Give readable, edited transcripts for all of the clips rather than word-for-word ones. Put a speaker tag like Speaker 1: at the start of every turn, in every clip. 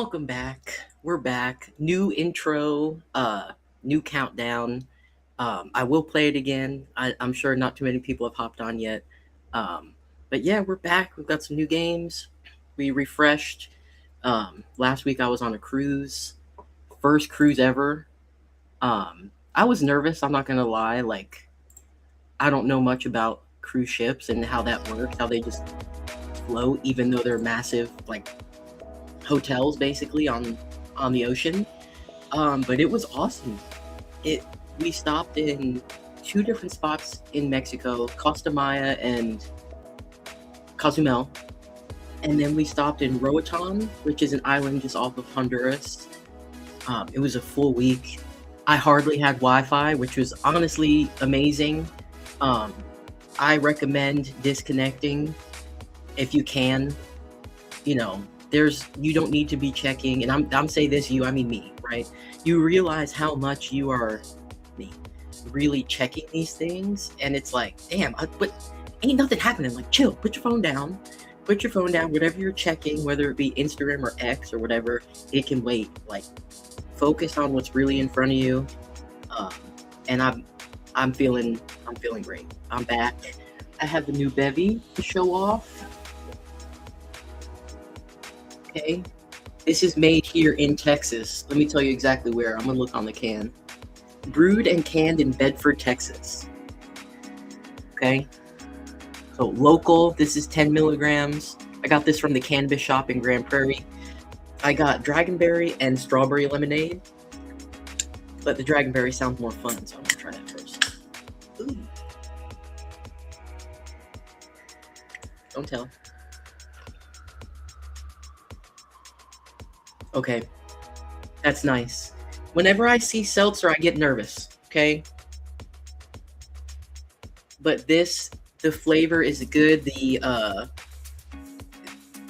Speaker 1: Welcome back. We're back. New intro, new countdown. I will play it again. I'm sure not too many people have hopped on yet. Um, but yeah, we're back. We've got some new games. We refreshed. Last week I was on a cruise. First cruise ever. I was nervous, I'm not gonna lie. Like, I don't know much about cruise ships and how that works, how they just float, even though they're massive, like hotels basically on the ocean. But it was awesome. It We stopped in two different spots in Mexico, Costa Maya and Cozumel, and then we stopped in Roatan, which is an island just off of Honduras. It was a full week. I hardly had Wi-Fi, which was honestly amazing. Um, I recommend disconnecting if you can. You know, you don't need to be checking, and I'm saying this you, I mean me, right? You realize how much you are me really checking these things, and it's like, damn, but ain't nothing happening. Like, chill, put your phone down. Put your phone down, whatever you're checking, whether it be Instagram or X or whatever, it can wait. Like, focus on what's really in front of you. Um, and I'm feeling great. I'm back. I have the new bevy to show off. Okay, this is made here in Texas. Let me tell you exactly where. I'm gonna look on the can. Brewed and canned in Bedford, Texas. Okay, so local. This is 10 milligrams. I got this from the cannabis shop in Grand Prairie. I got dragonberry and strawberry lemonade, but the dragonberry sounds more fun, so I'm gonna try that first. Ooh. Don't tell. Okay, that's nice. Whenever I see seltzer, I get nervous, okay? But the flavor is good.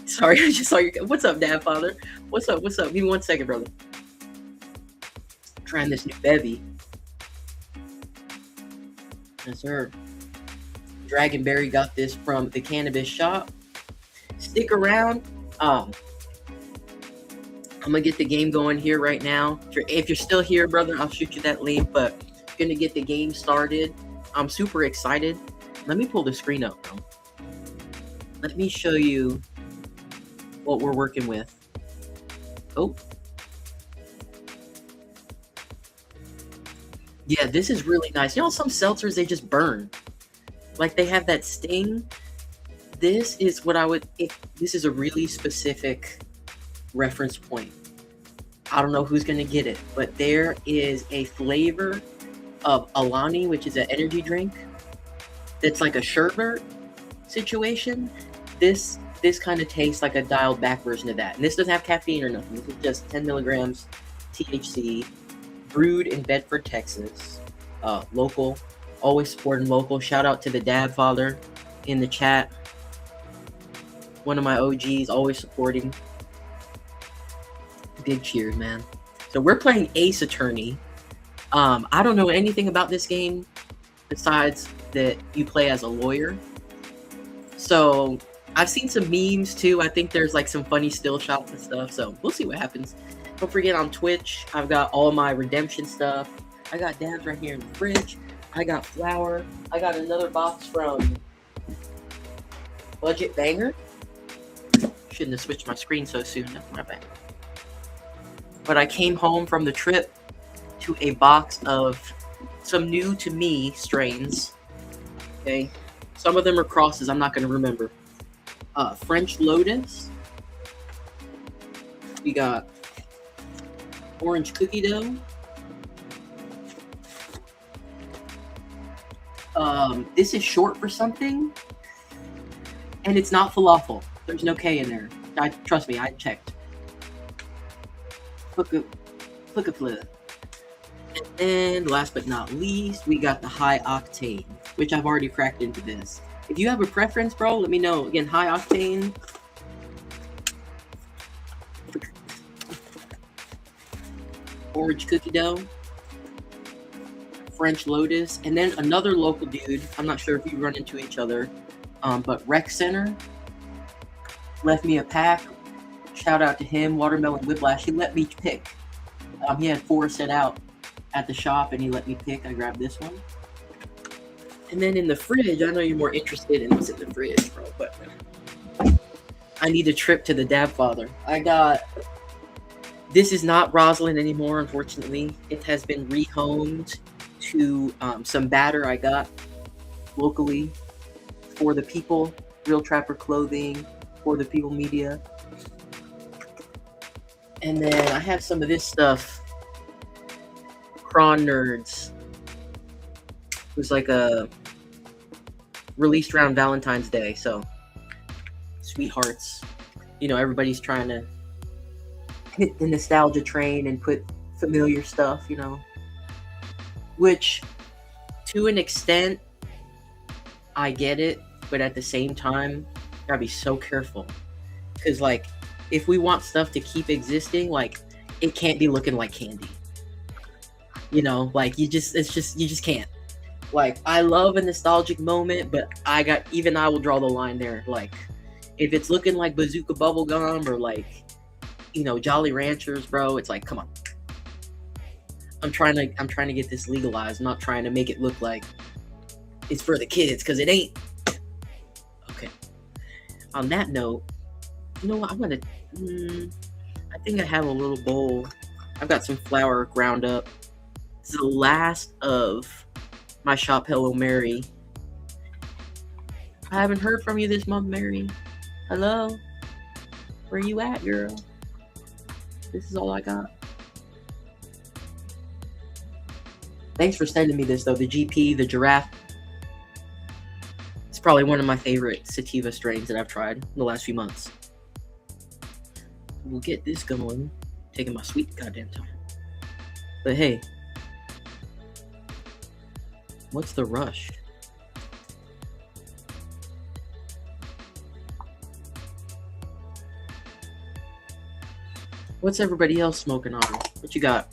Speaker 1: Sorry, I just saw your, what's up, Dad, Father? What's up? Give me 1 second, brother. Trying this new bevy. Yes, sir. Dragonberry, got this from the cannabis shop. Stick around. I'm gonna get the game going here right now. If you're still here, brother, I'll shoot you that link, but gonna get the game started. I'm super excited. Let me pull the screen up, bro. Let me show you what we're working with. Oh. Yeah, this is really nice. You know, some seltzers, they just burn. Like, they have that sting. This is what this is a really specific reference point. I don't know who's going to get it, but there is a flavor of Alani, which is an energy drink that's like a sherbet situation. This kind of tastes like a dialed back version of that. And this doesn't have caffeine or nothing. This is just 10 milligrams THC, brewed in Bedford, Texas. Local, always supporting local. Shout out to the Dad Father in the chat. One of my OGs, always supporting. Big cheers, man. So we're playing Ace Attorney. I don't know anything about this game besides that you play as a lawyer. So I've seen some memes too. I think there's like some funny still shots and stuff. So we'll see what happens. Don't forget, on Twitch, I've got all my redemption stuff. I got dabs right here in the fridge. I got flour. I got another box from Budget Banger. Shouldn't have switched my screen so soon. That's my bad. But I came home from the trip to a box of some new to me strains. Okay, some of them are crosses. I'm not going to remember. French Lotus. We got orange cookie dough. This is short for something, and it's not falafel. There's no K in there. Trust me, I checked. Flip. And last but not least, we got the high octane, which I've already cracked into this. If you have a preference, bro, let me know. Again, high octane. Orange cookie dough. French Lotus. And then another local dude, I'm not sure if you run into each other, but Rec Center left me a pack. Shout out to him, Watermelon Whiplash. He let me pick. He had 4 set out at the shop, and he let me pick. I grabbed this one. And then in the fridge, I know you're more interested in what's in the fridge, bro, but I need a trip to the Dab Father. I got... This is not Roslyn anymore, unfortunately. It has been rehomed to some batter I got locally for the people, Real Trapper Clothing, for the People Media. And then I have some of this stuff. Cron Nerds. It was like a released around Valentine's Day, so sweethearts. You know, everybody's trying to hit the nostalgia train and put familiar stuff, you know. Which, to an extent, I get it, but at the same time, gotta be so careful. Because, like, if we want stuff to keep existing, like, it can't be looking like candy. You know, like, you just can't. Like, I love a nostalgic moment, but I will draw the line there. Like, if it's looking like Bazooka Bubblegum or, like, you know, Jolly Ranchers, bro, it's like, come on. I'm trying to get this legalized. I'm not trying to make it look like it's for the kids, because it ain't. Okay. On that note, you know what? I think I have a little bowl. I've got some flour ground up. This is the last of my Shop Hello Mary. I haven't heard from you this month, Mary. Hello? Where you at, girl? This is all I got. Thanks for sending me this, though. The GP, the giraffe. It's probably one of my favorite sativa strains that I've tried in the last few months. We'll get this going. Taking my sweet goddamn time. But hey. What's the rush? What's everybody else smoking on? What you got?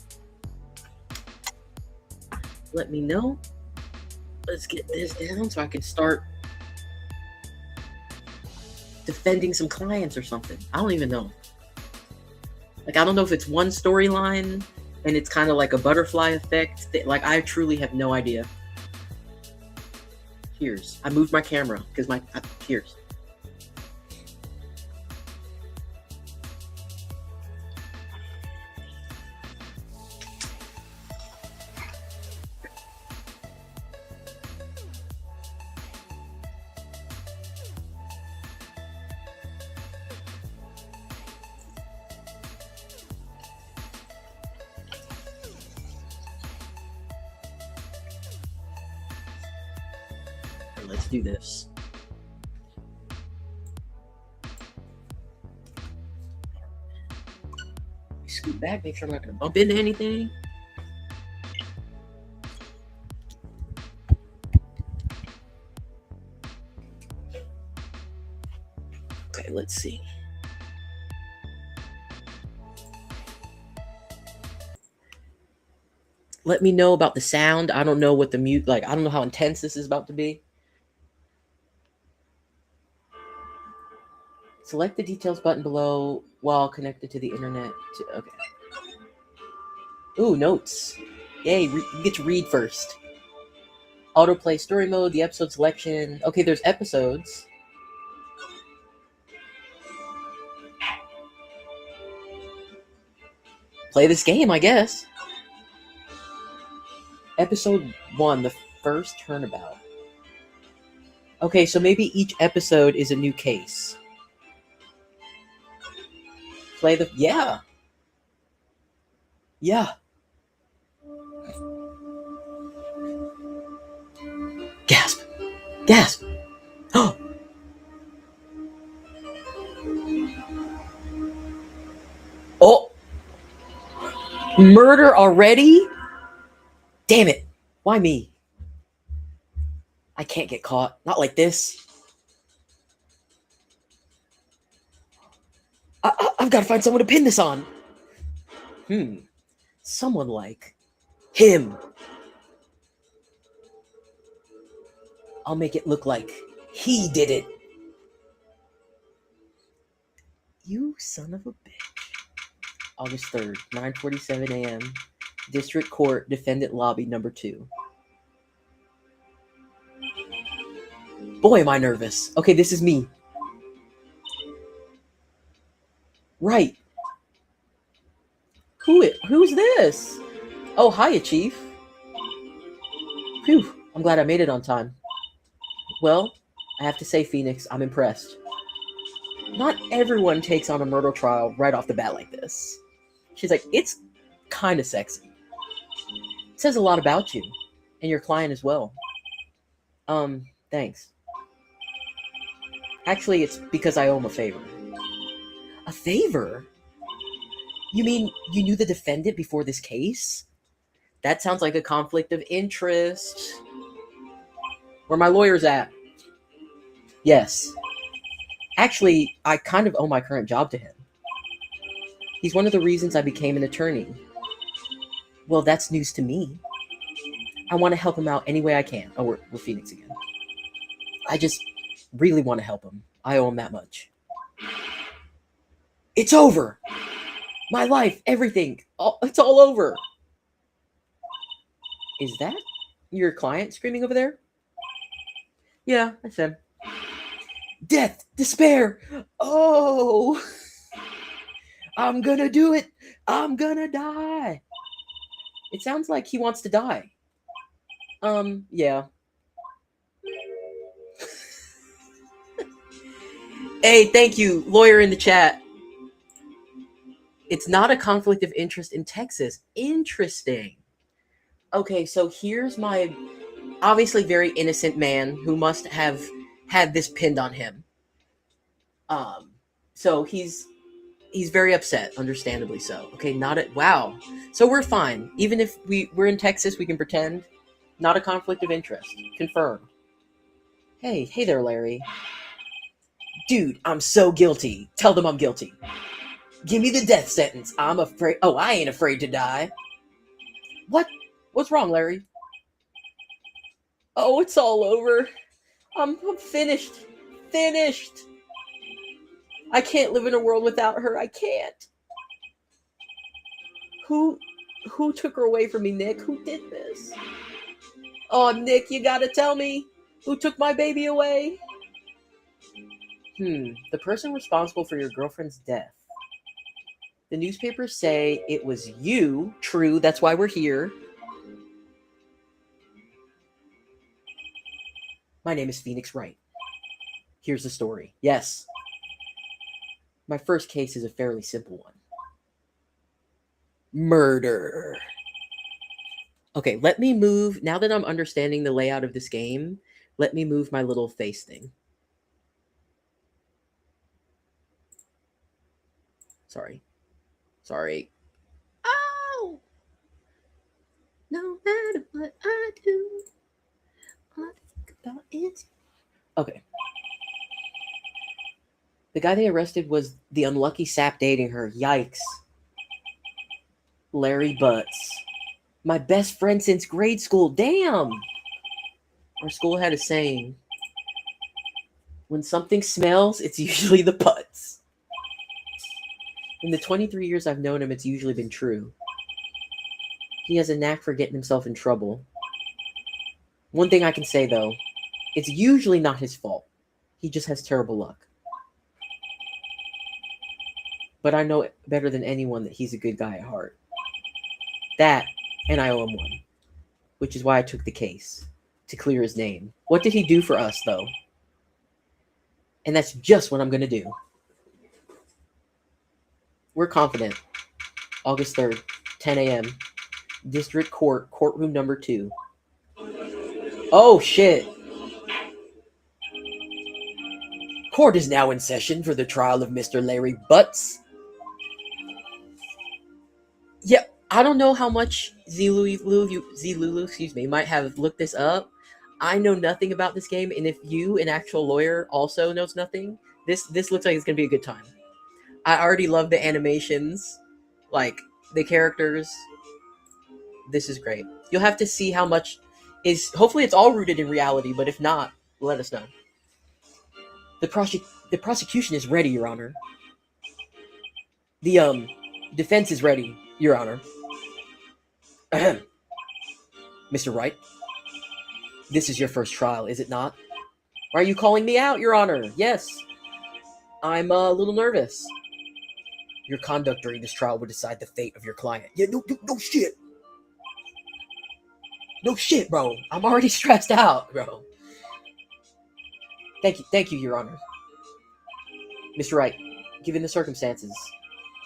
Speaker 1: Let me know. Let's get this down so I can start defending some clients or something. I don't even know. Like, I don't know if it's one storyline and it's kind of like a butterfly effect. Like, I truly have no idea. Cheers. I moved my camera because cheers. Let's do this. Scoot back, make sure I'm not going to bump into anything. Okay, let's see. Let me know about the sound. I don't know what the mute, like, I don't know how intense this is about to be. Select the details button below while connected to the internet. Okay. Ooh, notes. Yay, you get to read first. Autoplay story mode, the episode selection. Okay, there's episodes. Play this game, I guess. Episode 1, the first turnabout. Okay, so maybe each episode is a new case. Play the... Yeah. Yeah. Gasp. Gasp. Oh. Oh. Murder already? Damn it. Why me? I can't get caught. Not like this. I've got to find someone to pin this on. Someone like him. I'll make it look like he did it. You son of a bitch. August 3rd, 9:47 a.m. District Court, Defendant Lobby number 2. Boy, am I nervous. Okay, this is me. Right. Who's this? Oh, hiya, Chief. Phew, I'm glad I made it on time. Well, I have to say, Phoenix, I'm impressed. Not everyone takes on a murder trial right off the bat like this. She's like, it's kind of sexy. It says a lot about you, and your client as well. Thanks. Actually, it's because I owe him a favor. A favor? You mean you knew the defendant before this case? That sounds like a conflict of interest. Where my lawyer's at? Yes. Actually, I kind of owe my current job to him. He's one of the reasons I became an attorney. Well, that's news to me. I want to help him out any way I can. Oh, we're Phoenix again. I just really want to help him. I owe him that much. It's over! My life, everything, it's all over! Is that your client screaming over there? Yeah, that's him. Death, despair, oh! I'm gonna do it! I'm gonna die! It sounds like he wants to die. Yeah. Hey, thank you, lawyer in the chat. It's not a conflict of interest in Texas. Interesting. Okay, so here's my obviously very innocent man who must have had this pinned on him. So he's very upset, understandably so. Okay, wow. So we're fine. Even if we're in Texas, we can pretend. Not a conflict of interest. Confirmed. Hey there, Larry. Dude, I'm so guilty. Tell them I'm guilty. Give me the death sentence. I'm afraid. Oh, I ain't afraid to die. What? What's wrong, Larry? Oh, it's all over. I'm finished. Finished. I can't live in a world without her. I can't. Who took her away from me, Nick? Who did this? Oh, Nick, you gotta tell me. Who took my baby away? The person responsible for your girlfriend's death. The newspapers say it was you. True, that's why we're here. My name is Phoenix Wright. Here's the story. Yes. My first case is a fairly simple one. Murder. Okay, let me move. Now that I'm understanding the layout of this game, let me move my little face thing. Sorry. Oh! No matter what I do, all I think about is... Okay. The guy they arrested was the unlucky sap dating her. Yikes. Larry Butts. My best friend since grade school. Damn! Our school had a saying. When something smells, it's usually the butts. In the 23 years I've known him, it's usually been true. He has a knack for getting himself in trouble. One thing I can say, though, it's usually not his fault. He just has terrible luck. But I know better than anyone that he's a good guy at heart. That, and I owe him one. Which is why I took the case. To clear his name. What did he do for us, though? And that's just what I'm going to do. We're confident. August 3rd, 10 a.m. District Court, courtroom number 2. Oh, shit. Court is now in session for the trial of Mr. Larry Butts. Yeah, I don't know how much Zlulu, might have looked this up. I know nothing about this game, and if you, an actual lawyer, also knows nothing, this looks like it's going to be a good time. I already love the animations, like the characters. This is great. You'll have to see how much is... Hopefully it's all rooted in reality, but if not, let us know. The prosecution is ready, Your Honor. The defense is ready, Your Honor. Ahem. Mr. Wright, this is your first trial, is it not? Why are you calling me out, Your Honor? Yes. I'm a little nervous. Your conduct during this trial will decide the fate of your client. Yeah, no shit. No shit, bro. I'm already stressed out, bro. Thank you, Your Honor. Mr. Wright, given the circumstances,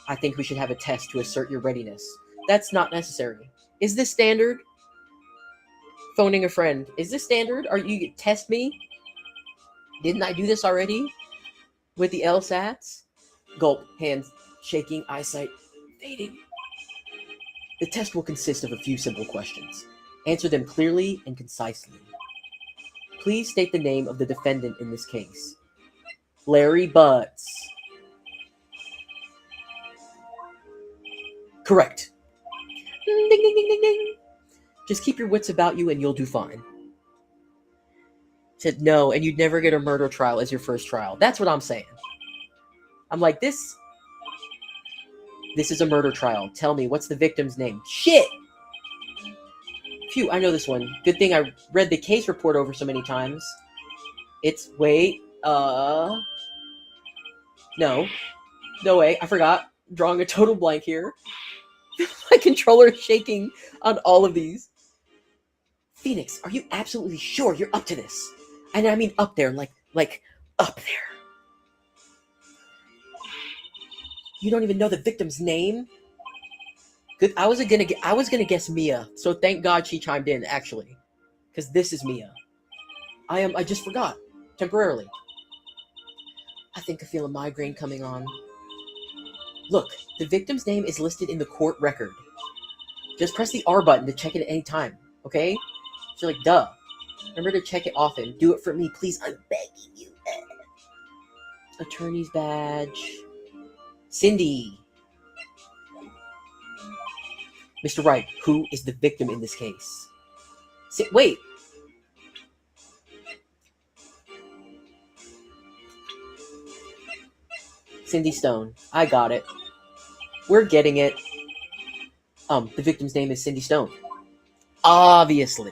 Speaker 1: I think we should have a test to assert your readiness. That's not necessary. Is this standard? Phoning a friend. Is this standard? Are you test me? Didn't I do this already? With the LSATs? Gulp, hands shaking, eyesight fading. The test will consist of a few simple questions. Answer them clearly and concisely. Please state the name of the defendant in this case. Larry Butts. Correct. Ding, ding, ding, ding, ding. Just keep your wits about you and you'll do fine. Said no, and you'd never get a murder trial as your first trial. That's what I'm saying. I'm like, this is a murder trial. Tell me, what's the victim's name? Shit! Phew, I know this one. Good thing I read the case report over so many times. It's, wait, no. No way, I forgot. Drawing a total blank here. My controller is shaking on all of these. Phoenix, are you absolutely sure you're up to this? And I mean up there, like up there. You don't even know the victim's name? Good. I was gonna guess Mia, so thank God she chimed in actually, because this is Mia. I just forgot temporarily. I think I feel a migraine coming on. Look, the victim's name is listed in the court record. Just press the R button to check it at any time, okay? So like, duh. Remember to check it often. Do it for me, please. I'm begging you. Attorney's badge. Cindy. Mr. Wright, who is the victim in this case? Wait. Cindy Stone. I got it. We're getting it. The victim's name is Cindy Stone. Obviously.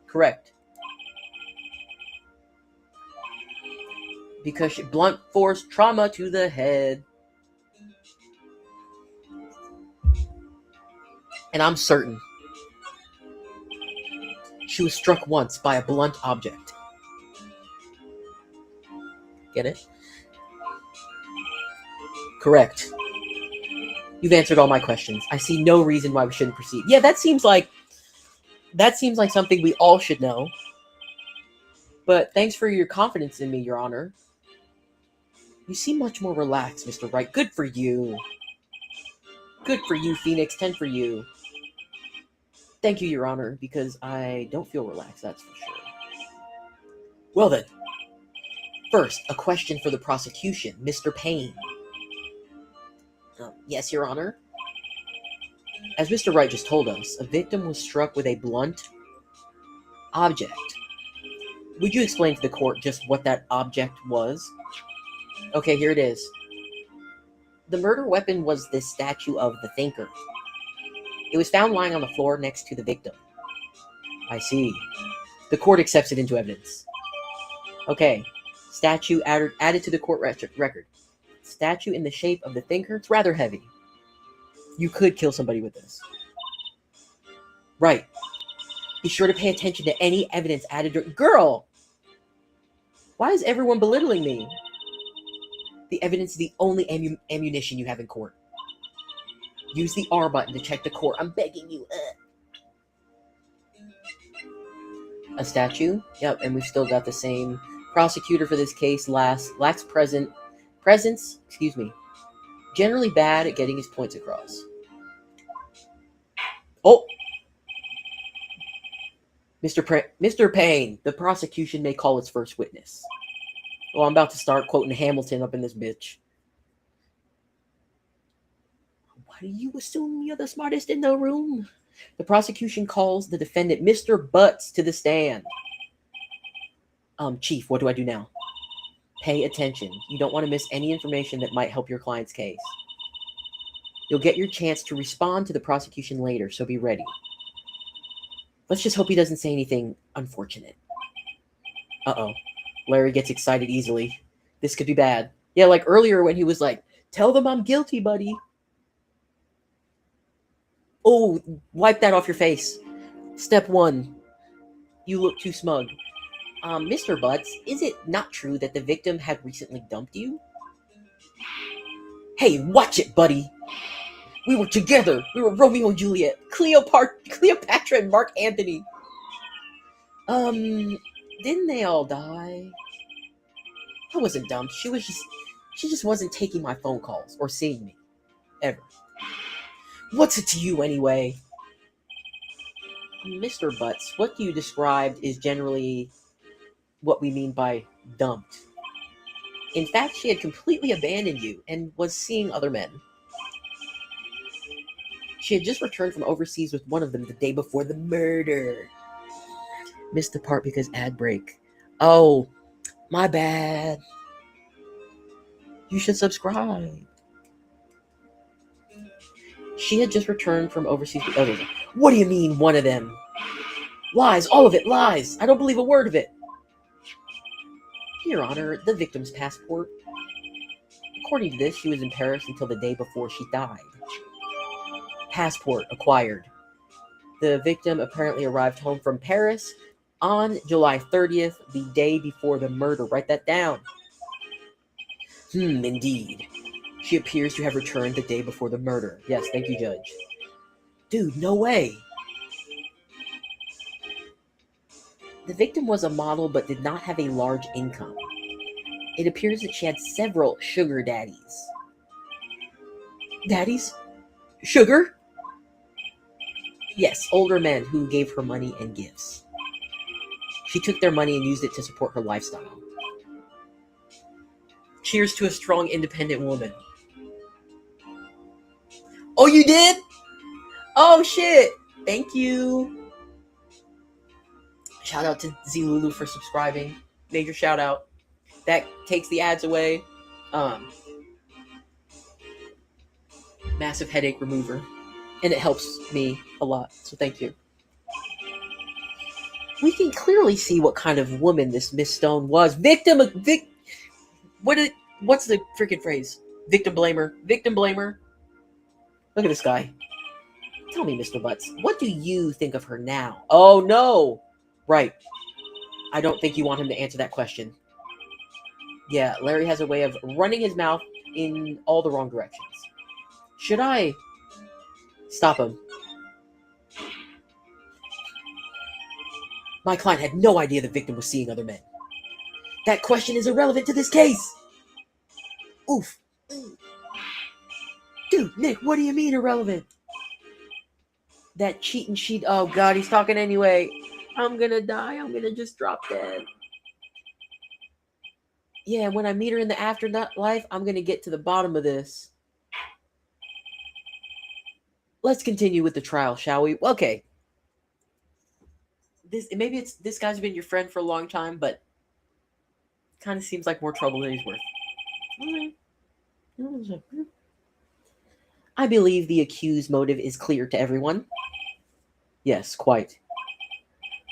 Speaker 1: Correct. Because she blunt force trauma to the head. And I'm certain she was struck once by a blunt object. Get it? Correct. You've answered all my questions. I see no reason why we shouldn't proceed. Yeah, that seems like something we all should know. But thanks for your confidence in me, Your Honor. You seem much more relaxed, Mr. Wright. Good for you. Good for you, Phoenix. 10 for you. Thank you, Your Honor, because I don't feel relaxed, that's for sure. Well then. First, a question for the prosecution, Mr. Payne. Yes, Your Honor. As Mr. Wright just told us, a victim was struck with a blunt object. Would you explain to the court just what that object was? Okay, here it is. The murder weapon was this statue of the Thinker. It was found lying on the floor next to the victim. I see. The court accepts it into evidence. Okay. Statue added to the court record. Statue in the shape of the Thinker. It's rather heavy. You could kill somebody with this. Right. Be sure to pay attention to any evidence added. Girl! Why is everyone belittling me? The evidence is the only ammunition you have in court. Use the R button to check the court. I'm begging you. A statue? Yep, and we've still got the same prosecutor for this case. Lacks presence. Generally bad at getting his points across. Oh! Mr. Payne, the prosecution may call its first witness. Oh, I'm about to start quoting Hamilton up in this bitch. Why do you assume you're the smartest in the room? The prosecution calls the defendant Mr. Butts to the stand. Chief, what do I do now? Pay attention. You don't want to miss any information that might help your client's case. You'll get your chance to respond to the prosecution later, so be ready. Let's just hope he doesn't say anything unfortunate. Uh-oh. Larry gets excited easily. This could be bad. Yeah, like earlier when he was like, tell them I'm guilty, buddy. Oh, wipe that off your face. Step 1. You look too smug. Mr. Butts, is it not true that the victim had recently dumped you? Hey, watch it, buddy. We were together. We were Romeo and Juliet. Cleopatra and Mark Antony. Didn't they all die? I wasn't dumped. She just wasn't taking my phone calls or seeing me. Ever. What's it to you anyway? Mr. Butts, what you described is generally what we mean by dumped. In fact, she had completely abandoned you and was seeing other men. She had just returned from overseas with one of them the day before the murder. Missed the part because ad break. Oh, my bad. You should subscribe. She had just returned from overseas with others. What do you mean, one of them? Lies, all of it, lies. I don't believe a word of it. Your Honor, the victim's passport. According to this, she was in Paris until the day before she died. Passport acquired. The victim apparently arrived home from Paris on July 30th, the day before the murder. Write that down. Indeed. She appears to have returned the day before the murder. Yes, thank you, Judge. Dude, no way. The victim was a model but did not have a large income. It appears that she had several sugar daddies. Daddies? Sugar? Yes, older men who gave her money and gifts. She took their money and used it to support her lifestyle. Cheers to a strong, independent woman. Oh, you did? Oh, shit. Thank you. Shout out to Zlulu for subscribing. Major shout out. That takes the ads away. Massive headache remover. And it helps me a lot. So thank you. We can clearly see what kind of woman this Miss Stone was. What's the freaking phrase? Victim blamer. Victim blamer. Look at this guy. Tell me, Mr. Butts, what do you think of her now? Oh, no. Right. I don't think you want him to answer that question. Yeah, Larry has a way of running his mouth in all the wrong directions. Should I stop him? My client had no idea the victim was seeing other men. That question is irrelevant to this case. Oof. Dude, Nick, what do you mean irrelevant? That cheating sheet. Oh, God, he's talking anyway. I'm gonna die. I'm gonna just drop dead. Yeah, when I meet her in the afterlife, I'm gonna get to the bottom of this. Let's continue with the trial, shall we? Okay. Maybe this guy's been your friend for a long time, but kind of seems like more trouble than he's worth. I believe the accused motive is clear to everyone. Yes, quite.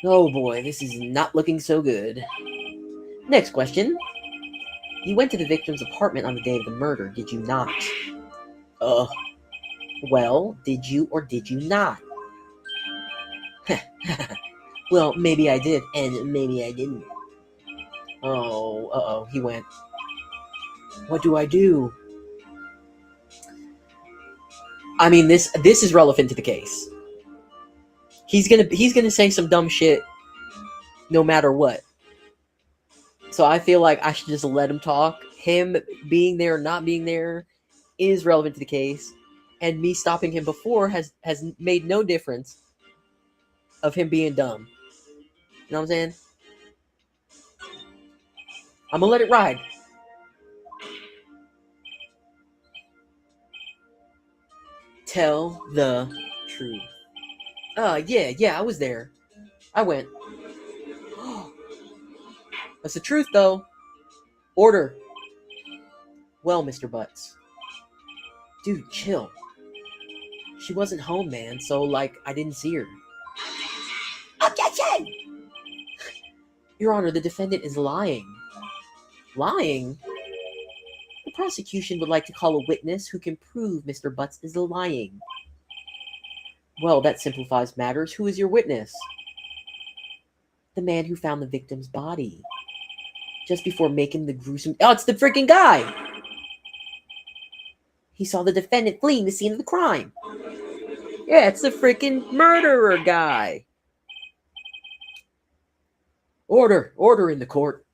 Speaker 1: Oh boy, this is not looking so good. Next question. You went to the victim's apartment on the day of the murder, did you not? Well, did you or did you not? Well, maybe I did, and maybe I didn't. Oh, he went. What do I do? I mean, this is relevant to the case. He's gonna say some dumb shit no matter what. So I feel like I should just let him talk. Him being there or not being there is relevant to the case. And me stopping him before has made no difference of him being dumb. You know what I'm saying? I'm gonna let it ride. Tell the truth. Yeah, I was there. I went. That's the truth, though. Order! Well, Mr. Butts. Dude, chill. She wasn't home, man, so, I didn't see her. Objection! Your Honor, the defendant is lying. Lying? The prosecution would like to call a witness who can prove Mr. Butts is lying. Well, that simplifies matters. Who is your witness? The man who found the victim's body. Just before making the gruesome... Oh, it's the freaking guy! He saw the defendant fleeing the scene of the crime. Yeah, it's the freaking murderer guy. Order! Order in the court.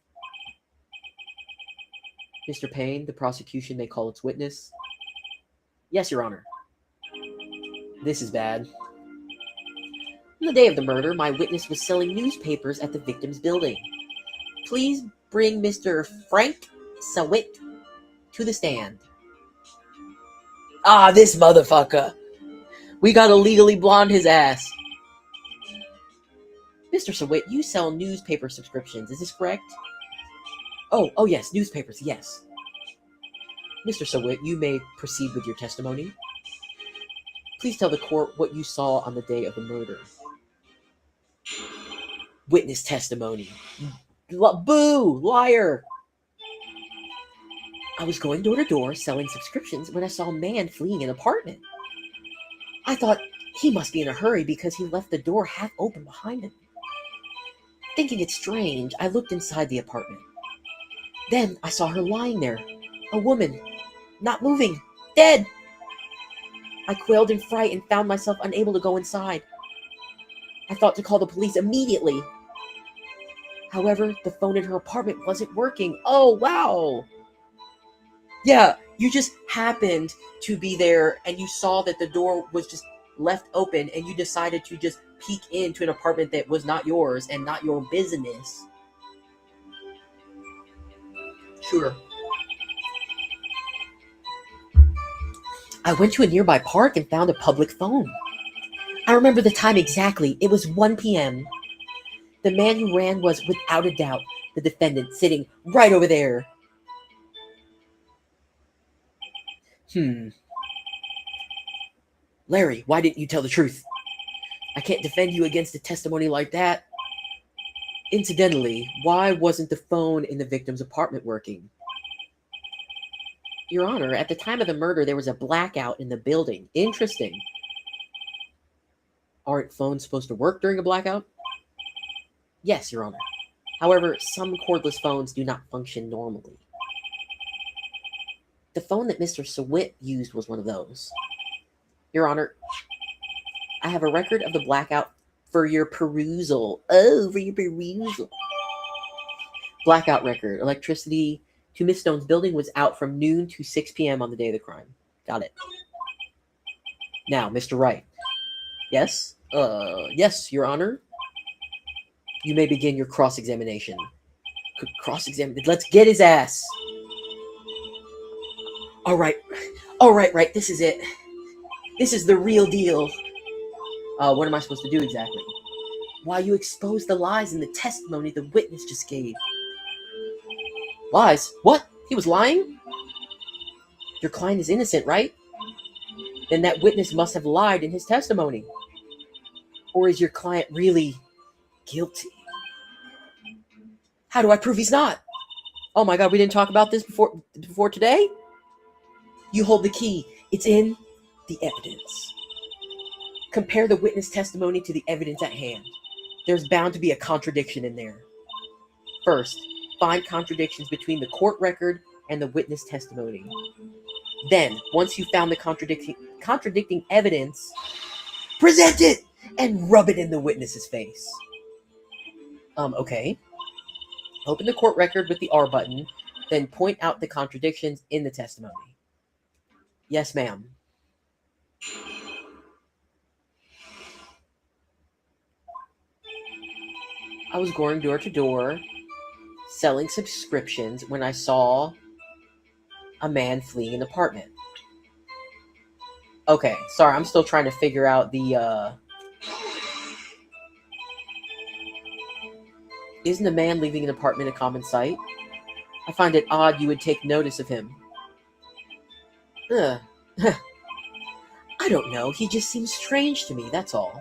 Speaker 1: Mr. Payne, the prosecution may call its witness. Yes, Your Honor. This is bad. On the day of the murder, my witness was selling newspapers at the victim's building. Please bring Mr. Frank Sawit to the stand. Ah, this motherfucker. We gotta legally blonde his ass. Mr. Sawit, you sell newspaper subscriptions, is this correct? Oh yes, newspapers, yes. Mr. Sawit, you may proceed with your testimony. Please tell the court what you saw on the day of the murder. Witness testimony. Boo! Liar! I was going door to door selling subscriptions when I saw a man fleeing an apartment. I thought he must be in a hurry because he left the door half open behind him. Thinking it strange, I looked inside the apartment. Then I saw her lying there, a woman, not moving, dead. I quailed in fright and found myself unable to go inside. I thought to call the police immediately. However, the phone in her apartment wasn't working. Oh, wow. Yeah, you just happened to be there and you saw that the door was just left open and you decided to just peek into an apartment that was not yours and not your business. Sure. I went to a nearby park and found a public phone. I remember the time exactly. It was 1 p.m. The man who ran was, without a doubt, the defendant sitting right over there. Larry, why didn't you tell the truth? I can't defend you against a testimony like that. Incidentally, why wasn't the phone in the victim's apartment working? Your Honor, at the time of the murder, there was a blackout in the building. Interesting. Aren't phones supposed to work during a blackout? Yes, Your Honor. However, some cordless phones do not function normally. The phone that Mr. Sawit used was one of those. Your Honor, I have a record of the blackout for your perusal. Oh, for your perusal. Blackout record. Electricity to Miss Stone's building was out from noon to 6 p.m. on the day of the crime. Got it. Now, Mr. Wright. Yes? Yes, Your Honor. You may begin your cross-examination. Cross-examine. Let's get his ass. All right. Right. This is it. This is the real deal. What am I supposed to do exactly? Why, you exposed the lies in the testimony the witness just gave. Lies? What? He was lying? Your client is innocent, right? Then that witness must have lied in his testimony. Or is your client really guilty? How do I prove he's not? Oh my God, we didn't talk about this before today? You hold the key. It's in the evidence. Compare the witness testimony to the evidence at hand. There's bound to be a contradiction in there. First, find contradictions between the court record and the witness testimony. Then, once you've found the contradicting evidence, present it and rub it in the witness's face. Okay. Open the court record with the R button, then point out the contradictions in the testimony. Yes, ma'am. I was going door to door, selling subscriptions when I saw a man fleeing an apartment. Okay, sorry, I'm still trying to figure out the, Isn't a man leaving an apartment a common sight? I find it odd you would take notice of him. Ugh. I don't know. He just seems strange to me, that's all.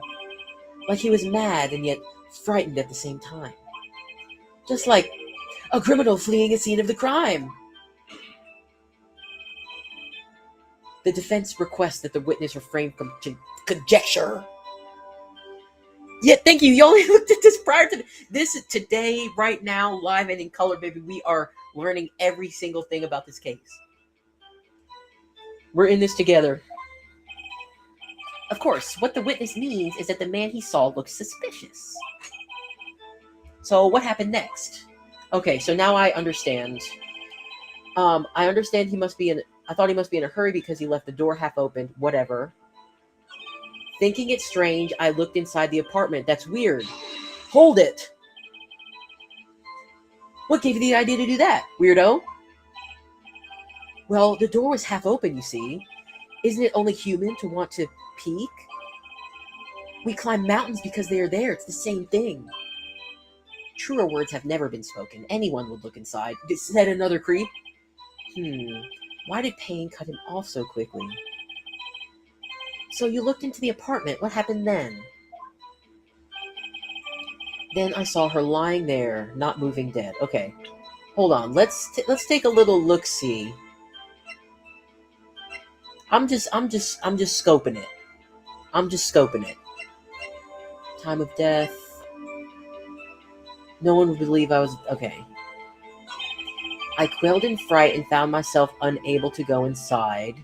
Speaker 1: Like he was mad and yet frightened at the same time. Just like a criminal fleeing a scene of the crime. The defense requests that the witness refrain from conjecture. Yeah, thank you. You only looked at this prior to this. Today, right now, live and in color, baby. We are learning every single thing about this case. We're in this together. Of course, what the witness means is that the man he saw looked suspicious. So what happened next? Okay, so now I understand. I understand he must be in... I thought he must be in a hurry because he left the door half open. Whatever. Thinking it strange, I looked inside the apartment. That's weird. Hold it! What gave you the idea to do that, weirdo? Well, the door was half open, you see. Isn't it only human to want to peek? We climb mountains because they are there. It's the same thing. Truer words have never been spoken. Anyone would look inside. Said another creep. Why did pain cut him off so quickly? So you looked into the apartment. What happened then? Then I saw her lying there, not moving, dead. Okay, hold on. Let's take a little look-see. I'm just scoping it. I'm just scoping it. Time of death. No one would believe I was... Okay. I quailed in fright and found myself unable to go inside.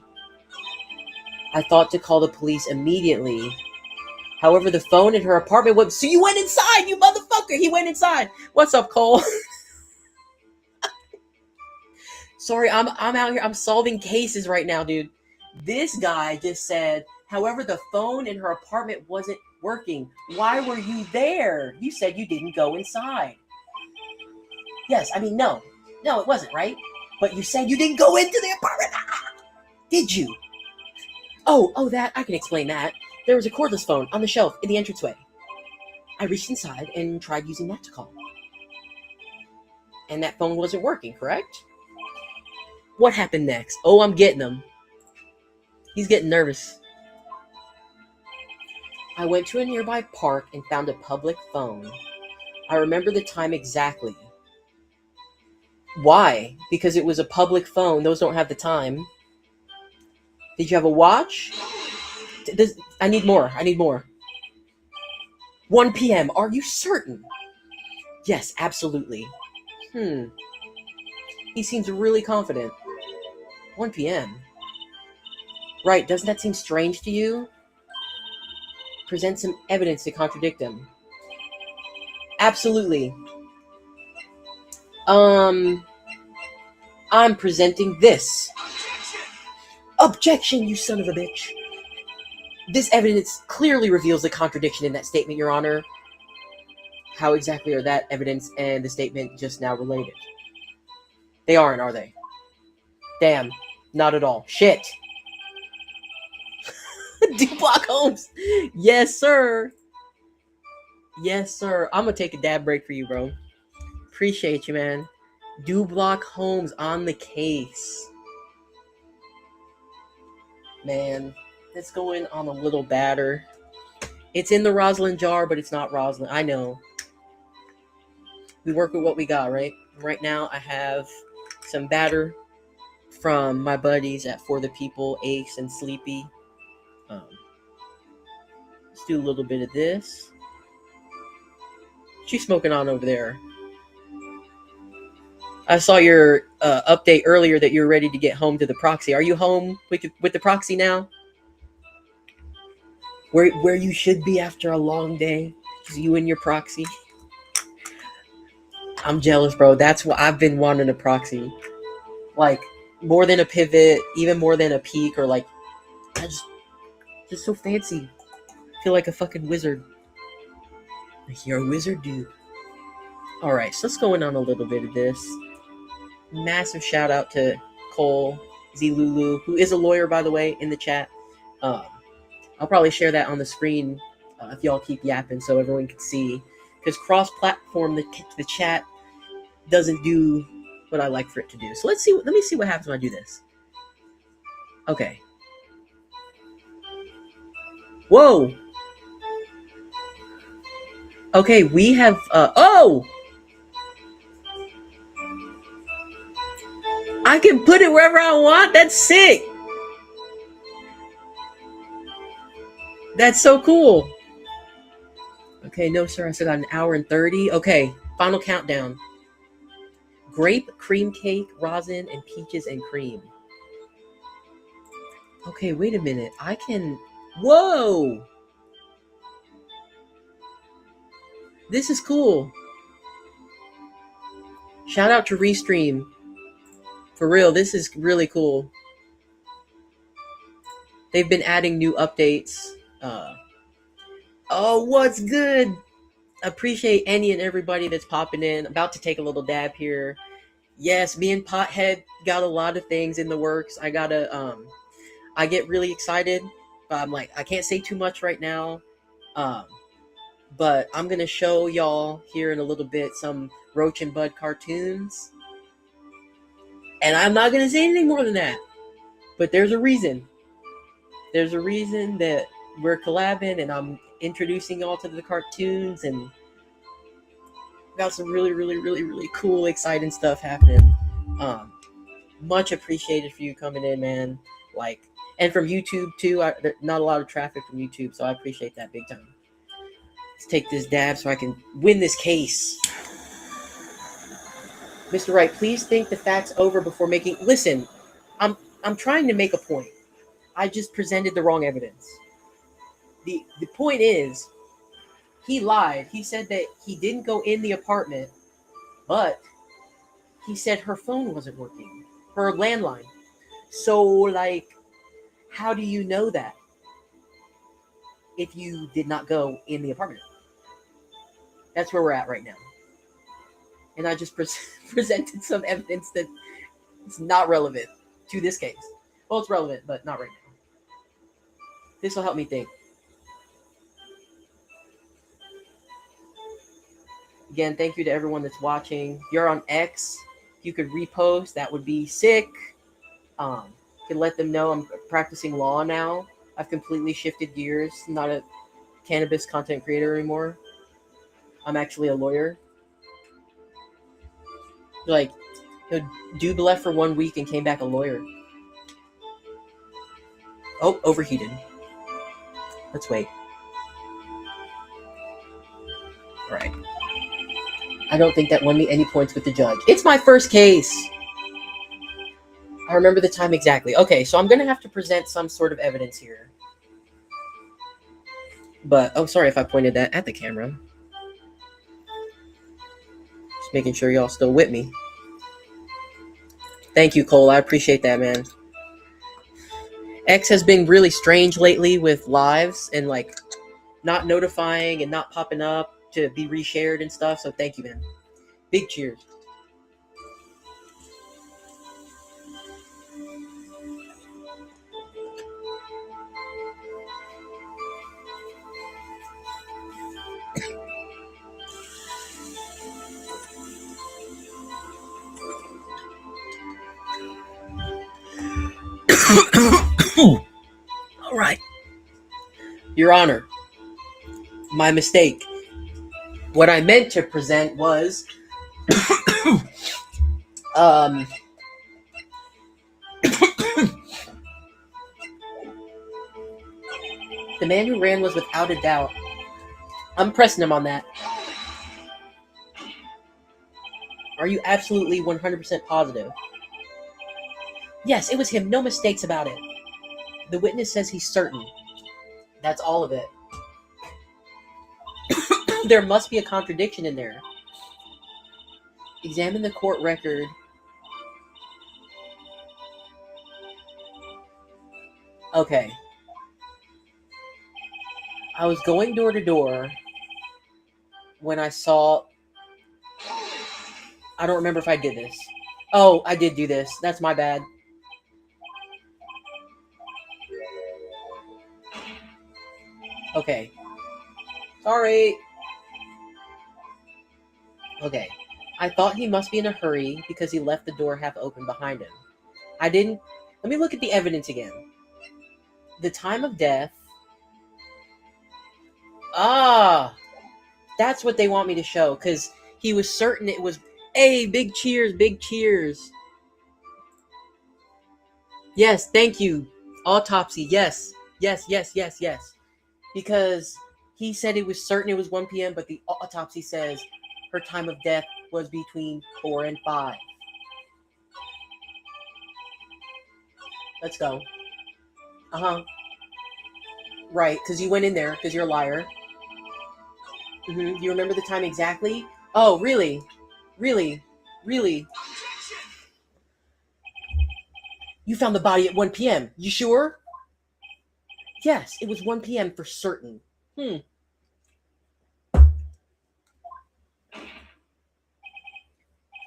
Speaker 1: I thought to call the police immediately. However, the phone in her apartment was... So you went inside, you motherfucker! He went inside! What's up, Cole? Sorry, I'm out here. I'm solving cases right now, dude. This guy just said, however, the phone in her apartment wasn't working. Why were you there? You said you didn't go inside. Yes, I mean, no. No, it wasn't, right? But you said you didn't go into the apartment. Did you? Oh, that. I can explain that. There was a cordless phone on the shelf in the entranceway. I reached inside and tried using that to call. And that phone wasn't working, correct? What happened next? Oh, I'm getting him. He's getting nervous. I went to a nearby park and found a public phone. I remember the time exactly. Why? Because it was a public phone. Those don't have the time. Did you have a watch? I need more. 1 p.m. Are you certain? Yes, absolutely. He seems really confident. 1 p.m. Right, doesn't that seem strange to you? Present some evidence to contradict him. Absolutely. I'm presenting this. Objection, you son of a bitch. This evidence clearly reveals the contradiction in that statement, Your Honor. How exactly are that evidence and the statement just now related? They aren't, are they? Damn, not at all. Shit. D-Block Holmes. Yes, sir. Yes, sir. I'm gonna take a dab break for you, bro. Appreciate you, man. D-Block Holmes on the case. Man, it's going on a little batter. It's in the Roslyn jar, but it's not Roslyn. I know. We work with what we got, right? Right now, I have some batter from my buddies at For the People, Ace and Sleepy. Let's do a little bit of this. She's smoking on over there. I saw your update earlier that you're ready to get home to the proxy. Are you home with the proxy now? Where you should be after a long day, is you and your proxy. I'm jealous, bro. That's what I've been wanting, a proxy. Like, more than a pivot, even more than a peak, or like, I just so fancy. I feel like a fucking wizard. Like, you're a wizard, dude. Alright, so let's go in on a little bit of this. Massive shout out to Cole Zlulu, who is a lawyer, by the way, in the chat. I'll probably share that on the screen if y'all keep yapping so everyone can see. Because cross-platform, the chat doesn't do what I like for it to do. So let's see. Let me see what happens when I do this. Okay. Whoa. Okay, we have. Oh, I can put it wherever I want. That's sick. That's so cool. Okay, no, sir. I said an hour and 30. Okay, final countdown. Grape, cream cake, rosin, and peaches and cream. Okay, wait a minute. I can. Whoa! This is cool. Shout out to Restream. For real, this is really cool. They've been adding new updates. Oh, what's good? Appreciate any and everybody that's popping in. About to take a little dab here. Yes, me and Pothead got a lot of things in the works. I get really excited, but I'm like, I can't say too much right now. But I'm gonna show y'all here in a little bit some Roach and Bud cartoons. And I'm not gonna say anything more than that. But there's a reason. There's a reason that we're collabing and I'm introducing y'all to the cartoons and got some really, really, really, really cool, exciting stuff happening. Much appreciated for you coming in, man. Like, and from YouTube too. Not a lot of traffic from YouTube, so I appreciate that big time. Let's take this dab so I can win this case. Mr. Wright, please think the facts over before making. Listen, I'm trying to make a point. I just presented the wrong evidence. The point is, he lied. He said that he didn't go in the apartment, but he said her phone wasn't working, her landline. So, like, how do you know that if you did not go in the apartment? That's where we're at right now. And I just presented some evidence that it's not relevant to this case. Well, it's relevant, but not right now. This will help me think. Again, thank you to everyone that's watching. If you're on X, if you could repost, that would be sick. You can let them know I'm practicing law now. I've completely shifted gears. I'm not a cannabis content creator anymore. I'm actually a lawyer. Like, Doob left for 1 week and came back a lawyer. Oh, overheated. Let's wait. All right. I don't think that won me any points with the judge. It's my first case. I remember the time exactly. Okay, so I'm going to have to present some sort of evidence here. But, oh, sorry if I pointed that at the camera. Just making sure y'all still with me. Thank you, Cole. I appreciate that, man. X has been really strange lately with lives and, like, not notifying and not popping up to be reshared and stuff. So thank you, man. Big cheers. All right. Your Honor, my mistake. What I meant to present was the man who ran was without a doubt. I'm pressing him on that. Are you absolutely 100% positive? Yes, it was him. No mistakes about it. The witness says he's certain. That's all of it. There must be a contradiction in there. Examine the court record. Okay. I was going door to door when I saw... I don't remember if I did this. Oh, I did do this. That's my bad. Okay. Sorry. Okay. I thought he must be in a hurry because he left the door half open behind him. I didn't. Let me look at the evidence again. The time of death. Ah, that's what they want me to show because he was certain it was. Hey, big cheers, big cheers. Yes, thank you. Autopsy, yes. Yes, yes, yes, yes. Because he said it was certain it was 1 p.m., but the autopsy says her time of death was between 4 and 5. Let's go. Uh-huh. Right, because you went in there because you're a liar. You remember the time exactly? Oh, really? Really? Really? You found the body at 1 p.m. You sure? Yes, it was 1 p.m. for certain.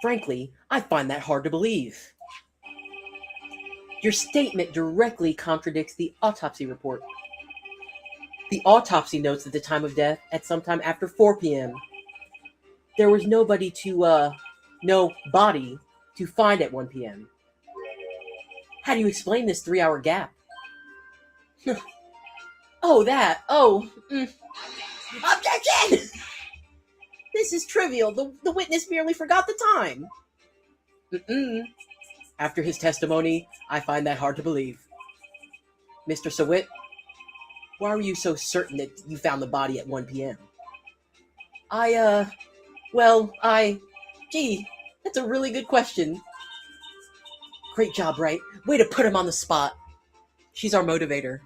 Speaker 1: Frankly, I find that hard to believe. Your statement directly contradicts the autopsy report. The autopsy notes at the time of death at sometime after 4 p.m. There was nobody to, no body to find at 1 p.m. How do you explain this 3-hour gap? Oh, that. Oh. Objection! This is trivial. The witness merely forgot the time. After his testimony, I find that hard to believe. Mr. Sawit, why were you so certain that you found the body at 1 p.m.? Gee, that's a really good question. Great job, right? Way to put him on the spot. She's our motivator.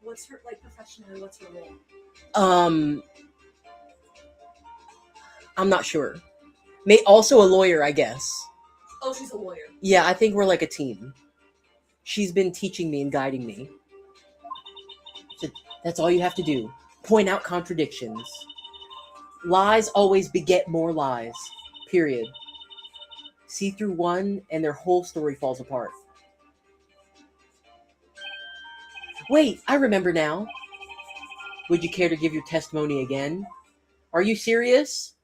Speaker 2: What's her, professionally, what's her role?
Speaker 1: I'm not sure. Also a lawyer, I guess.
Speaker 2: Oh, she's a lawyer.
Speaker 1: Yeah, I think we're like a team. She's been teaching me and guiding me. So that's all you have to do. Point out contradictions. Lies always beget more lies. Period. See through one and their whole story falls apart. Wait, I remember now. Would you care to give your testimony again? Are you serious?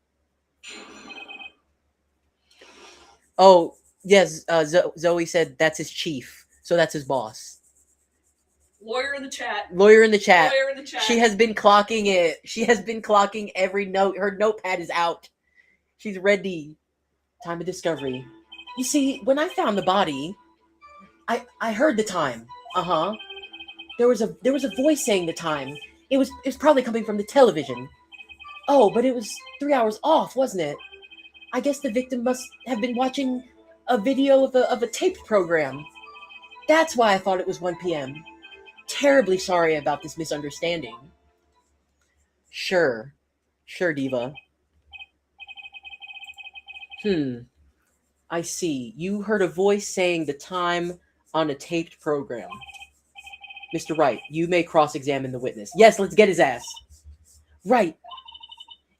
Speaker 1: Oh, yes, Zoe said that's his chief. So that's his boss.
Speaker 2: Lawyer in the chat.
Speaker 1: Lawyer in the chat.
Speaker 2: Lawyer in the chat.
Speaker 1: She has been clocking it. She has been clocking every note. Her notepad is out. She's ready. Time of discovery. You see, when I found the body, I heard the time. There was a voice saying the time. It was probably coming from the television. Oh, but it was 3 hours off, wasn't it? I guess the victim must have been watching a video of a taped program. That's why I thought it was 1 p.m. Terribly sorry about this misunderstanding. Sure, Diva. I see. You heard a voice saying the time on a taped program. Mr. Wright, you may cross-examine the witness. Yes, let's get his ass. Right.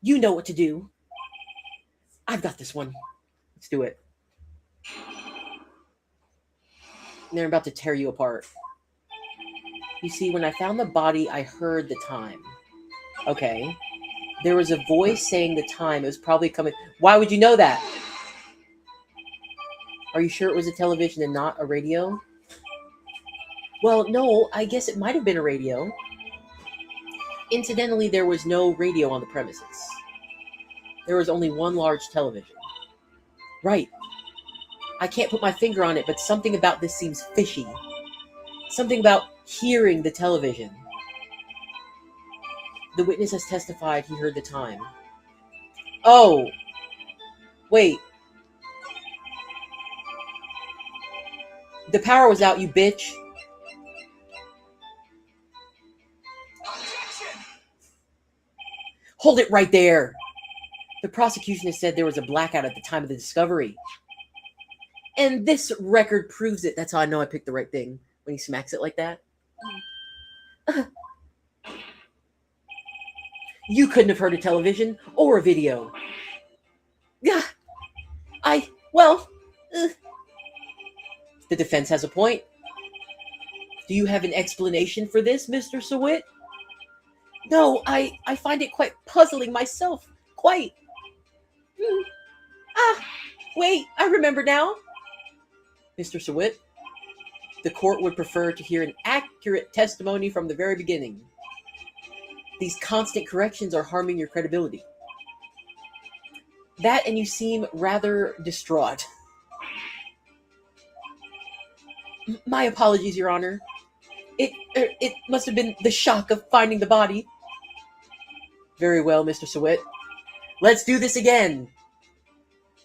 Speaker 1: You know what to do. I've got this one. Let's do it. They're about to tear you apart. You see, when I found the body, I heard the time. Okay. There was a voice saying the time. It was probably coming. Why would you know that? Are you sure it was a television and not a radio? Well, no, I guess it might have been a radio. Incidentally, there was no radio on the premises. There was only one large television. Right. I can't put my finger on it, but something about this seems fishy. Something about hearing the television. The witness has testified he heard the time. Oh. Wait. The power was out, you bitch. Hold it right there. The prosecution has said there was a blackout at the time of the discovery. And this record proves it. That's how I know I picked the right thing. When he smacks it like that. You couldn't have heard a television or a video. Yeah. The defense has a point. Do you have an explanation for this, Mr. Sawit? No, I find it quite puzzling myself. Quite. Hmm. Ah, wait, I remember now. Mr. Sawit, the court would prefer to hear an accurate testimony from the very beginning. These constant corrections are harming your credibility. That, and you seem rather distraught. My apologies, Your Honor. It must have been the shock of finding the body. Very well, Mr. Sawit. Let's do this again.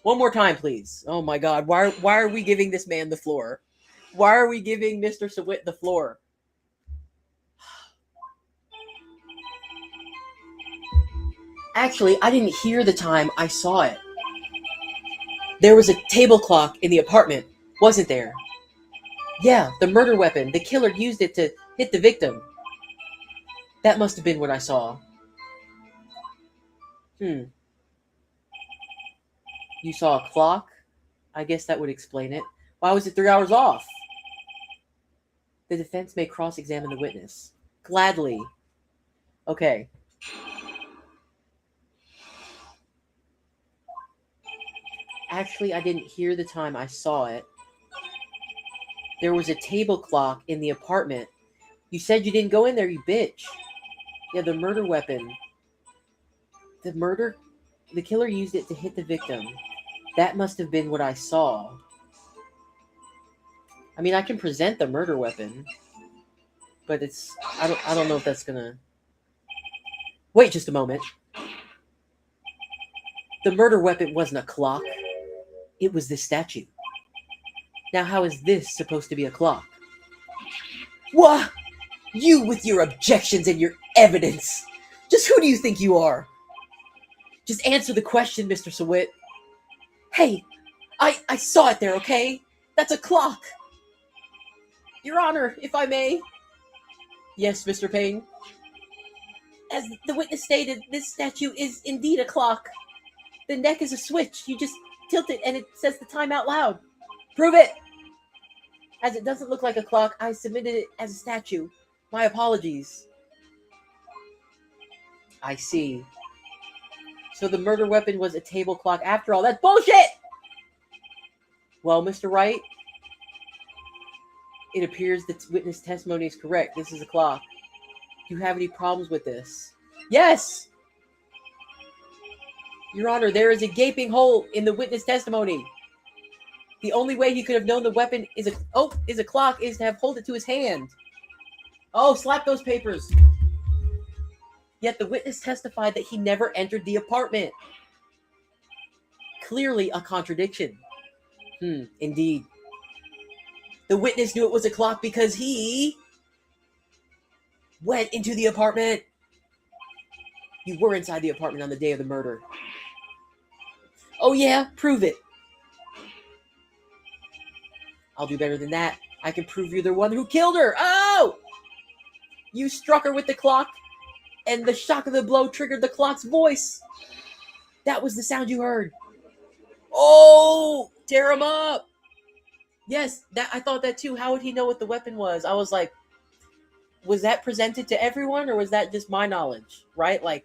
Speaker 1: One more time, please. Oh my God, why are we giving this man the floor? Why are we giving Mr. Sawit the floor? Actually, I didn't hear the time I saw it. There was a table clock in the apartment, wasn't there? Yeah, the murder weapon. The killer used it to hit the victim. That must have been what I saw. Hmm. You saw a clock? I guess that would explain it. Why was it 3 hours off? The defense may cross-examine the witness. Gladly. Okay. Actually, I didn't hear the time I saw it. There was a table clock in the apartment. You said you didn't go in there, you bitch. Yeah, the murder weapon. The killer used it to hit the victim. That must have been what I saw. I mean, I can present the murder weapon, but I don't know if that's gonna. Wait just a moment. The murder weapon wasn't a clock. It was this statue. Now, how is this supposed to be a clock? What? You with your objections and your evidence. Just who do you think you are? Just answer the question, Mr. Sawit. Hey, I saw it there, okay? That's a clock. Your Honor, if I may. Yes, Mr. Payne. As the witness stated, this statue is indeed a clock. The neck is a switch. You just tilt it and it says the time out loud. Prove it! As it doesn't look like a clock, I submitted it as a statue. My apologies. I see. So the murder weapon was a table clock after all. That's bullshit! Well, Mr. Wright, it appears the witness testimony is correct. This is a clock. Do you have any problems with this? Yes! Your Honor, there is a gaping hole in the witness testimony. The only way he could have known the weapon is a clock is to have hold it to his hand. Oh, slap those papers. Yet the witness testified that he never entered the apartment. Clearly a contradiction. Indeed. The witness knew it was a clock because he went into the apartment. You were inside the apartment on the day of the murder. Oh yeah, prove it. I'll do better than that. I can prove you're the one who killed her. Oh! You struck her with the clock, and the shock of the blow triggered the clock's voice. That was the sound you heard. Oh! Tear him up! Yes, I thought that too. How would he know what the weapon was? I was like, was that presented to everyone, or was that just my knowledge? Right? Like,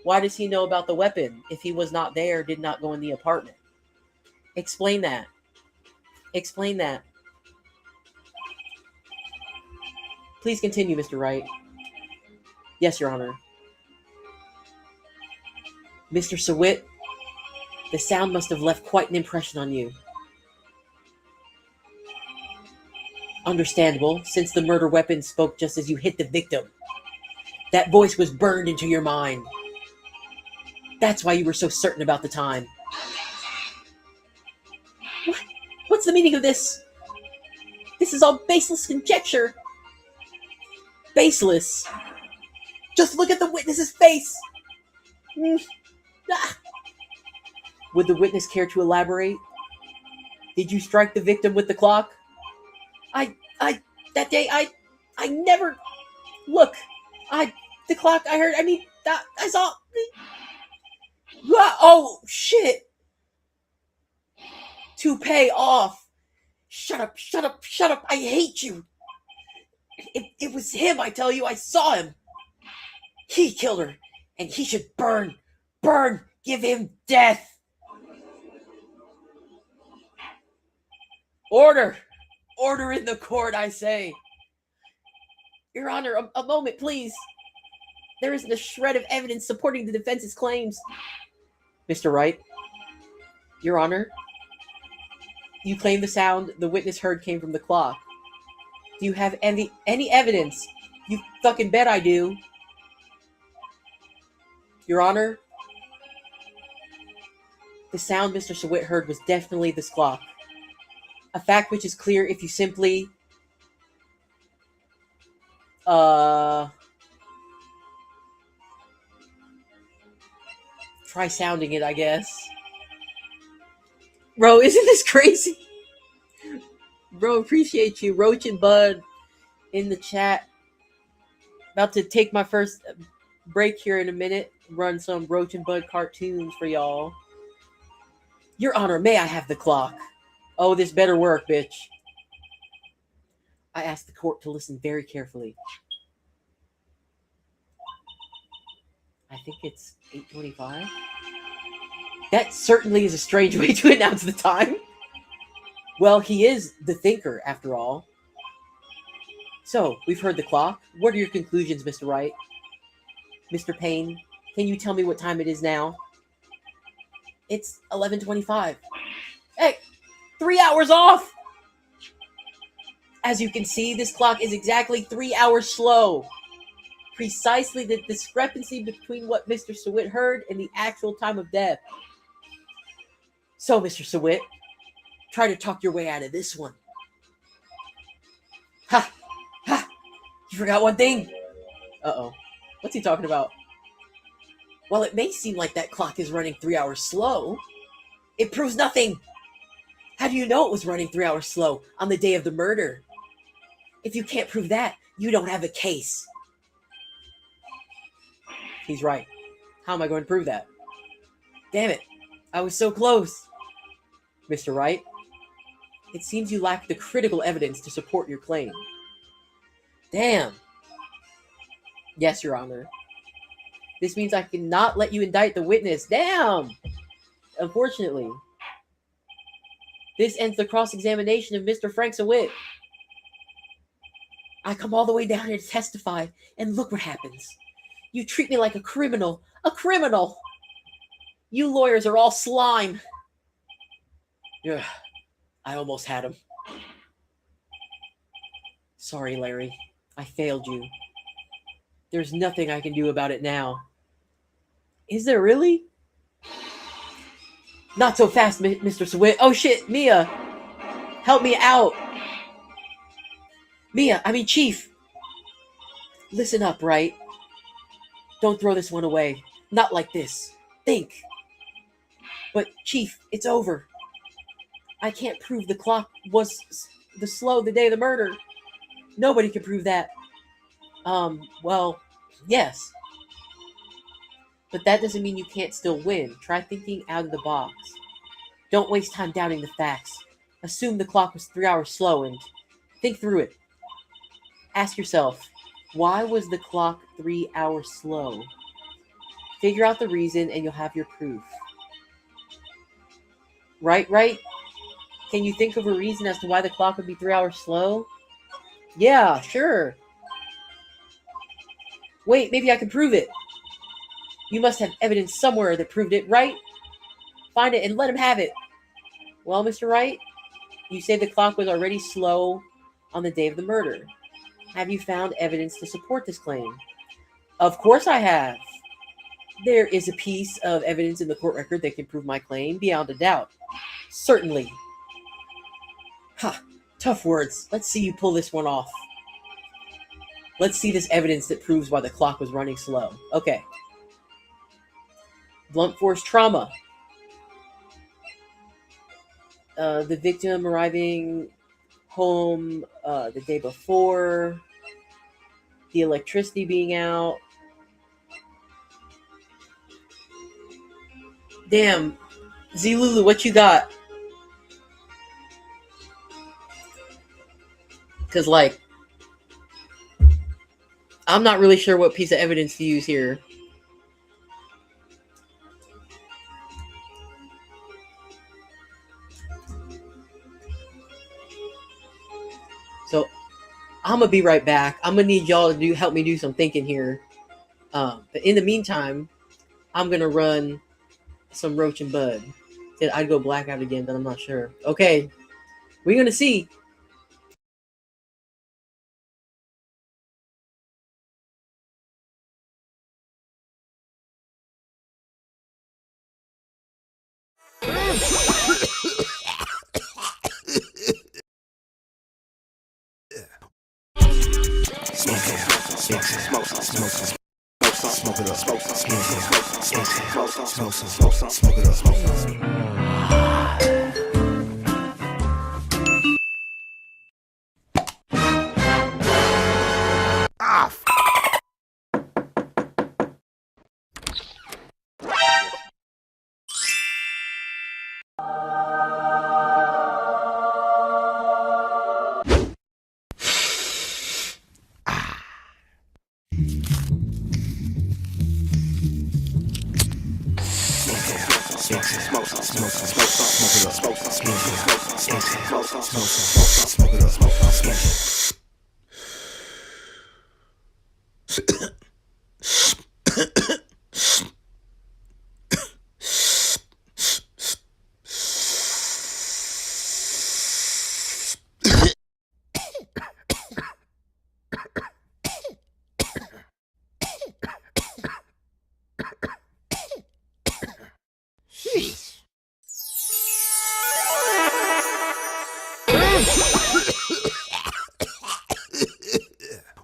Speaker 1: why does he know about the weapon if he was not there, did not go in the apartment? Explain that. Explain that. Please continue, Mr. Wright. Yes, Your Honor. Mr. Sawit, the sound must have left quite an impression on you. Understandable, since the murder weapon spoke just as you hit the victim. That voice was burned into your mind. That's why you were so certain about the time. What? What's the meaning of this? This is all baseless conjecture. Baseless? Just look at the witness's face. Would the witness care to elaborate? Did you strike the victim with the clock? That day, I never, look, the clock I heard, I saw, oh, shit. To pay off. Shut up, I hate you. It was him, I tell you, I saw him. He killed her, and he should burn, give him death. Order! Order in the court, I say! Your Honor, a moment, please. There isn't a shred of evidence supporting the defense's claims. Mr. Wright, Your Honor, you claim the sound the witness heard came from the clock. Do you have any evidence? You fucking bet I do. Your Honor, the sound Mr. Sawit heard was definitely this clock. A fact which is clear if you simply try sounding it, I guess. Bro, isn't this crazy? Bro, appreciate you. Roach and Bud in the chat. About to take my first break here in a minute. Run some Roach and Bud cartoons for y'all. Your Honor, may I have the clock? Oh, this better work, bitch. I asked the court to listen very carefully. I think it's 8:25. That certainly is a strange way to announce the time. Well, he is the thinker, after all. So, we've heard the clock. What are your conclusions, Mr. Wright? Mr. Payne, can you tell me what time it is now? It's 11:25. Hey, 3 hours off! As you can see, this clock is exactly 3 hours slow. Precisely the discrepancy between what Mr. Sawit heard and the actual time of death. So, Mr. Sawit, try to talk your way out of this one. Ha! Ha! You forgot one thing! Uh-oh. What's he talking about? While it may seem like that clock is running 3 hours slow, it proves nothing. How do you know it was running 3 hours slow on the day of the murder? If you can't prove that, you don't have a case. He's right. How am I going to prove that? Damn it. I was so close. Mr. Wright, it seems you lack the critical evidence to support your claim. Damn. Yes, Your Honor. This means I cannot let you indict the witness. Damn. Unfortunately. This ends the cross-examination of Mr. Frank Sawit. I come all the way down here to testify, and look what happens. You treat me like a criminal. A criminal! You lawyers are all slime. Ugh, I almost had him. Sorry, Larry. I failed you. There's nothing I can do about it now. Is there really? Not so fast, Mr. Sawit. Oh shit, Mia! Help me out! Chief! Listen up, right? Don't throw this one away. Not like this. Think. But, Chief, it's over. I can't prove the clock was slow the day of the murder. Nobody can prove that. Well, yes. But that doesn't mean you can't still win. Try thinking out of the box. Don't waste time doubting the facts. Assume the clock was 3 hours slow and think through it. Ask yourself, why was the clock 3 hours slow? Figure out the reason and you'll have your proof. Right? Can you think of a reason as to why the clock would be 3 hours slow? Yeah, sure. Wait, maybe I can prove it. You must have evidence somewhere that proved it, right? Find it and let him have it. Well, Mr. Wright, you say the clock was already slow on the day of the murder. Have you found evidence to support this claim? Of course I have. There is a piece of evidence in the court record that can prove my claim beyond a doubt. Certainly. Ha, tough words. Let's see you pull this one off. Let's see this evidence that proves why the clock was running slow. Okay. Blunt force trauma. The victim arriving home the day before. The electricity being out. Damn. Zlulu, what you got? Because, like, I'm not really sure what piece of evidence to use here. I'm gonna be right back. I'm gonna need y'all to help me do some thinking here. But in the meantime, I'm gonna run some Roach and Bud. I'd go blackout again, but I'm not sure. Okay, we're gonna see.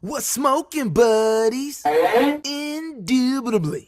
Speaker 3: What's smoking, buddies? Indubitably.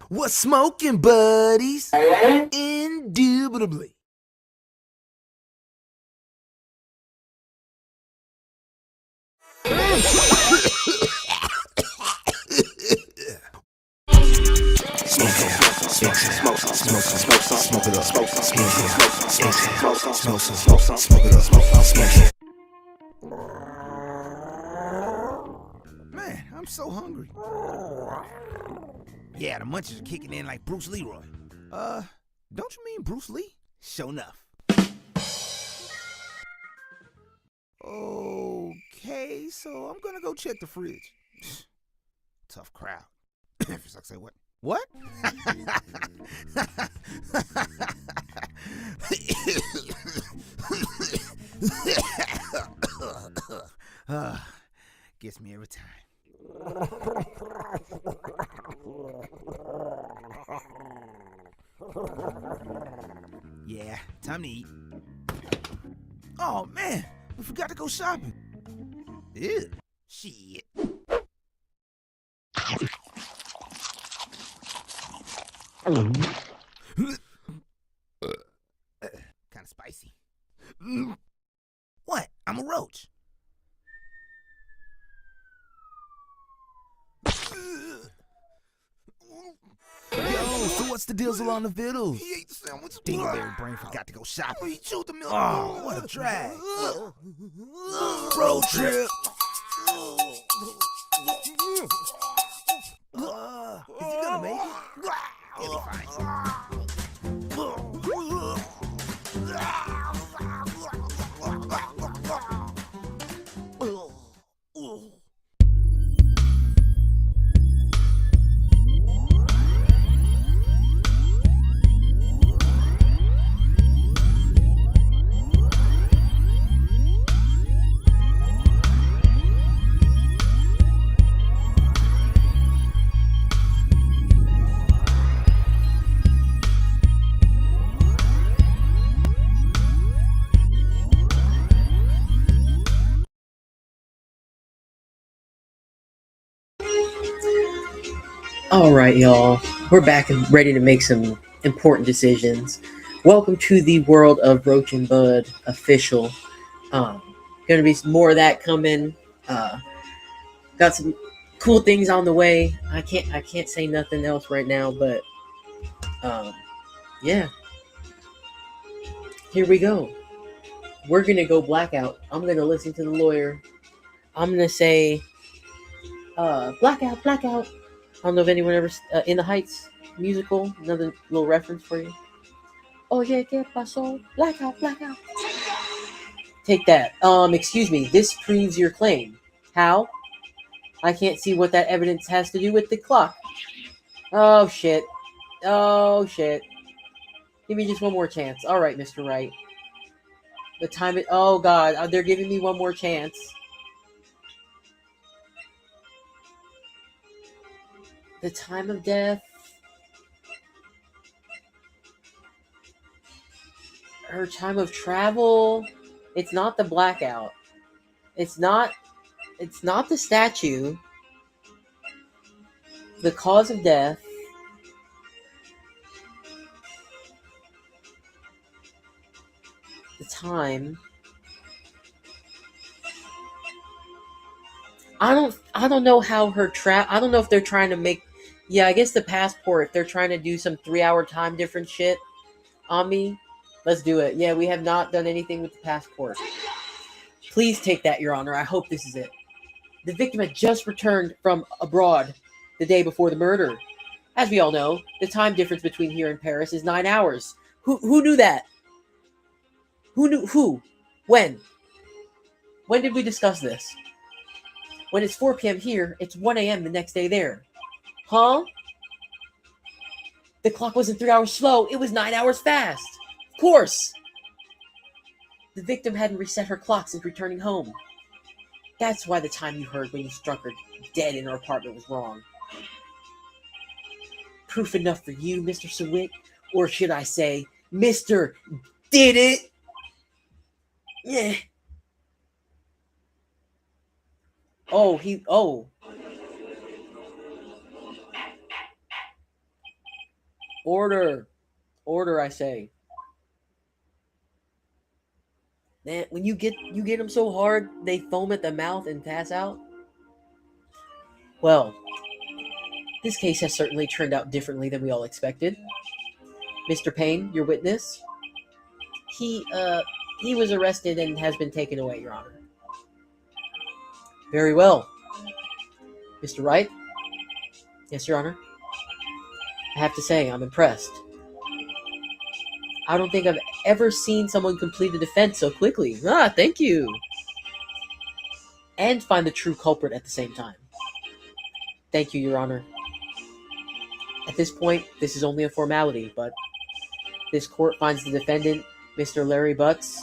Speaker 3: What's smoking, buddies? Indubitably. Man, I'm so hungry. Yeah, the munchies are kicking in like Bruce Leroy. Don't you mean Bruce Lee? Sure enough. Okay, so I'm gonna go check the fridge. Tough crowd. If I say what? What? Gets me every time. Yeah, time to eat. Oh man, we forgot to go shopping. Ew, shit. Kinda spicy. What? I'm a roach. Yo, so what's the deals on the vittles? He ate the sandwich. Dingleberry brain forgot to go shopping. He chewed the milk. Oh, what a drag. Road trip. Is he gonna make it? He'll be fine.
Speaker 1: All right, y'all. We're back and ready to make some important decisions. Welcome to the world of Roach and Bud official. Um, gonna be some more of that coming. Uh, got some cool things on the way. I can't say nothing else right now, but um, yeah, here we go. We're gonna go blackout. I'm gonna listen to the lawyer. I'm gonna say blackout, blackout. I don't know if anyone ever In the Heights musical. Another little reference for you. Oye, ¿qué pasó? Blackout, blackout. Take that. Excuse me. This proves your claim. How? I can't see what that evidence has to do with the clock. Oh shit. Oh shit. Give me just one more chance. All right, Mr. Wright. The time. Oh god, they're giving me one more chance. The time of death. Her time of travel. It's not the blackout. It's not. It's not the statue. The cause of death. The time. I don't know how her I don't know if they're trying to make. Yeah, I guess the passport. If they're trying to do some 3-hour time difference shit on me, let's do it. Yeah, we have not done anything with the passport. Please take that, Your Honor. I hope this is it. The victim had just returned from abroad the day before the murder. As we all know, the time difference between here and Paris is 9 hours. Who knew that? Who knew? Who? When? When did we discuss this? When it's 4 p.m. here, it's 1 a.m. the next day there. Huh? The clock wasn't 3 hours slow, it was 9 hours fast. Of course. The victim hadn't reset her clock since returning home. That's why the time you heard when you struck her dead in her apartment was wrong. Proof enough for you, Mr. Sawit? Or should I say, Mr. Did It? Yeah. Oh. Order, I say. Man, when you get them so hard, they foam at the mouth and pass out. Well, this case has certainly turned out differently than we all expected. Mr. Payne, your witness, he was arrested and has been taken away, Your Honor. Very well. Mr. Wright? Yes, Your Honor. I have to say, I'm impressed. I don't think I've ever seen someone complete a defense so quickly. Thank you. And find the true culprit at the same time. Thank you, Your Honor. At this point, this is only a formality, but this court finds the defendant, Mr. Larry Butts,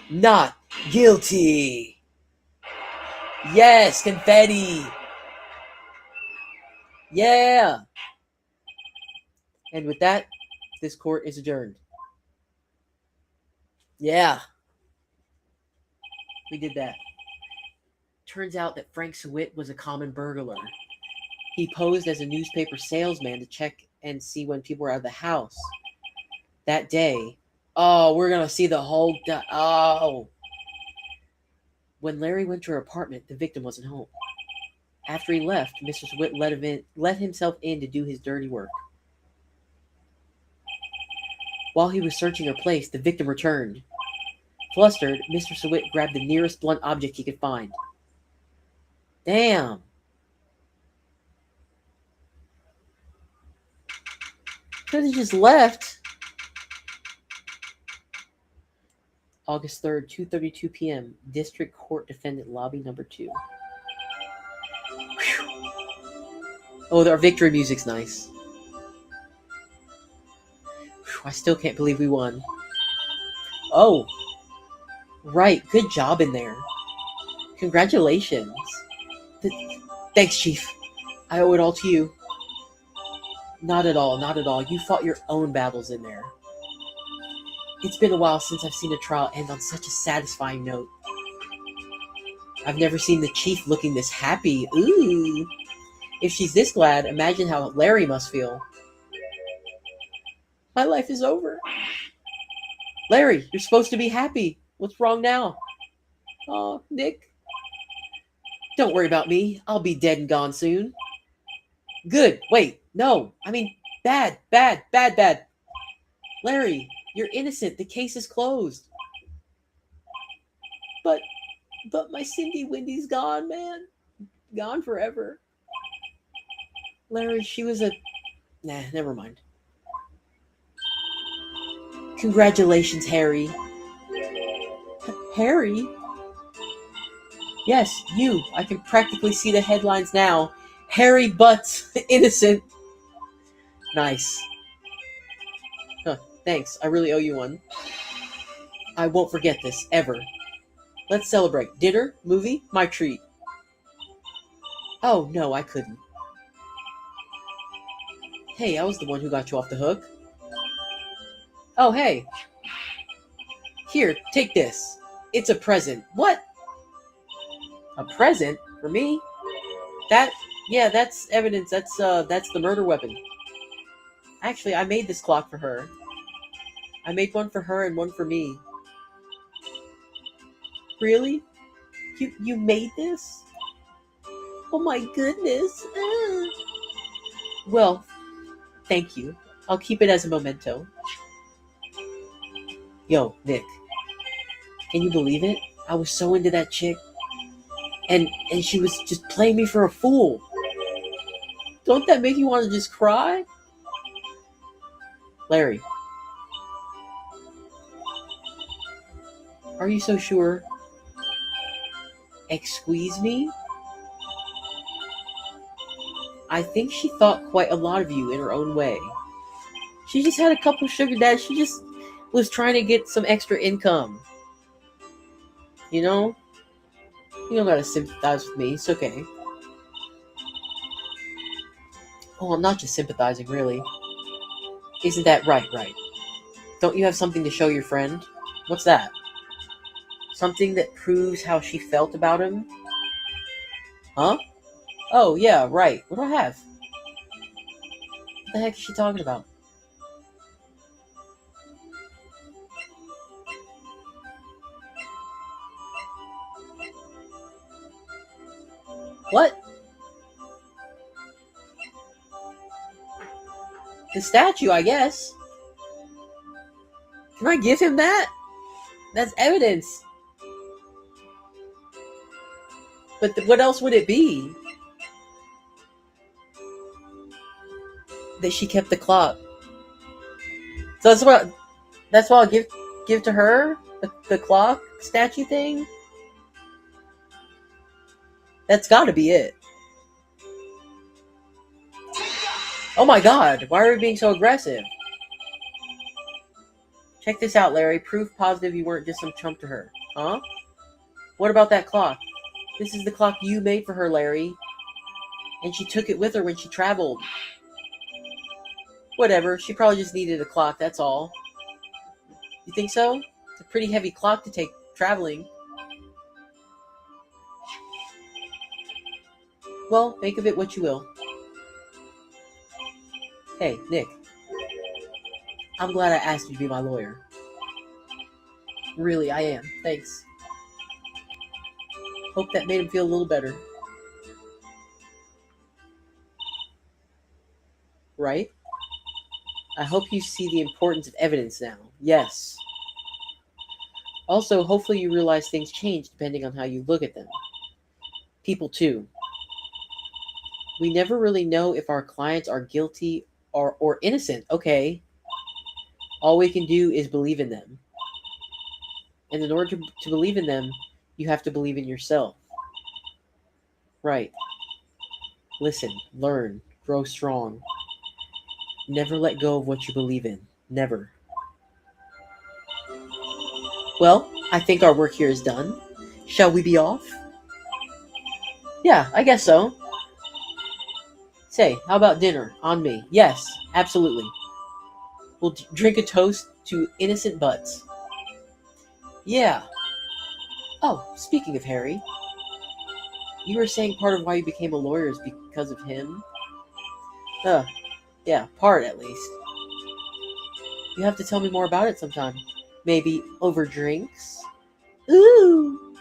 Speaker 1: not guilty. Yes, confetti. Yeah. And with that, this court is adjourned. Yeah. We did that. Turns out that Frank Sawit was a common burglar. He posed as a newspaper salesman to check and see when people were out of the house. That day, we're going to see the whole... When Larry went to her apartment, the victim wasn't home. After he left, Mr. Sawit let himself in to do his dirty work. While he was searching her place, the victim returned. Flustered, Mr. Sawit grabbed the nearest blunt object he could find. Damn. Could have just left. August 3rd, 2:32 p.m. District Court Defendant Lobby number 2. Whew. Oh, our victory music's nice. Whew, I still can't believe we won. Oh. Right, good job in there. Congratulations. Thanks, Chief. I owe it all to you. Not at all, not at all. You fought your own battles in there. It's been a while since I've seen a trial end on such a satisfying note. I've never seen the Chief looking this happy. Ooh. If she's this glad, imagine how Larry must feel. My life is over. Larry, you're supposed to be happy. What's wrong now? Oh, Nick. Don't worry about me. I'll be dead and gone soon. Good. Wait, no. I mean, bad, bad, bad, bad. Larry, you're innocent. The case is closed. But my Cindy Wendy's gone, man. Gone forever. Larry, she was a... Nah, never mind. Congratulations, Harry. Harry? Yes, you. I can practically see the headlines now. Harry Butts, innocent. Nice. Huh, thanks. I really owe you one. I won't forget this, ever. Let's celebrate. Dinner? Movie? My treat. Oh, no, I couldn't. Hey, I was the one who got you off the hook. Oh, hey. Here, take this. It's a present. What? A present? For me? Yeah, that's evidence. That's the murder weapon. Actually, I made this clock for her. I made one for her and one for me. Really? You made this? Oh my goodness. Well, thank you. I'll keep it as a memento. Yo, Nick. Can you believe it? I was so into that chick. And she was just playing me for a fool. Don't that make you want to just cry? Larry. Are you so sure? Excuse me? I think she thought quite a lot of you in her own way. She just had a couple of sugar daddies. She just was trying to get some extra income. You know? You don't gotta sympathize with me. It's okay. Oh, I'm not just sympathizing, really. Isn't that right? Don't you have something to show your friend? What's that? Something that proves how she felt about him? Huh? Oh, yeah, right. What do I have? What the heck is she talking about? What? The statue, I guess. Can I give him that? That's evidence. But what else would it be? That she kept the clock. So that's what I'll give to her? The clock statue thing? That's gotta be it. Oh my god, why are we being so aggressive? Check this out, Larry. Proof positive you weren't just some chump to her. Huh? What about that clock? This is the clock you made for her, Larry. And she took it with her when she traveled. Whatever, she probably just needed a clock, that's all. You think so? It's a pretty heavy clock to take traveling. Well, make of it what you will. Hey, Nick. I'm glad I asked you to be my lawyer. Really, I am. Thanks. Hope that made him feel a little better. Right? I hope you see the importance of evidence now. Yes. Also, hopefully you realize things change depending on how you look at them. People too. We never really know if our clients are guilty or innocent. Okay. All we can do is believe in them. And in order to believe in them, you have to believe in yourself. Right. Listen, learn, grow strong. Never let go of what you believe in. Never. Well, I think our work here is done. Shall we be off? Yeah, I guess so. Say, how about dinner? On me. Yes, absolutely. We'll drink a toast to innocent butts. Yeah. Oh, speaking of Harry. You were saying part of why you became a lawyer is because of him? Yeah, part at least. You have to tell me more about it sometime. Maybe over drinks? Ooh!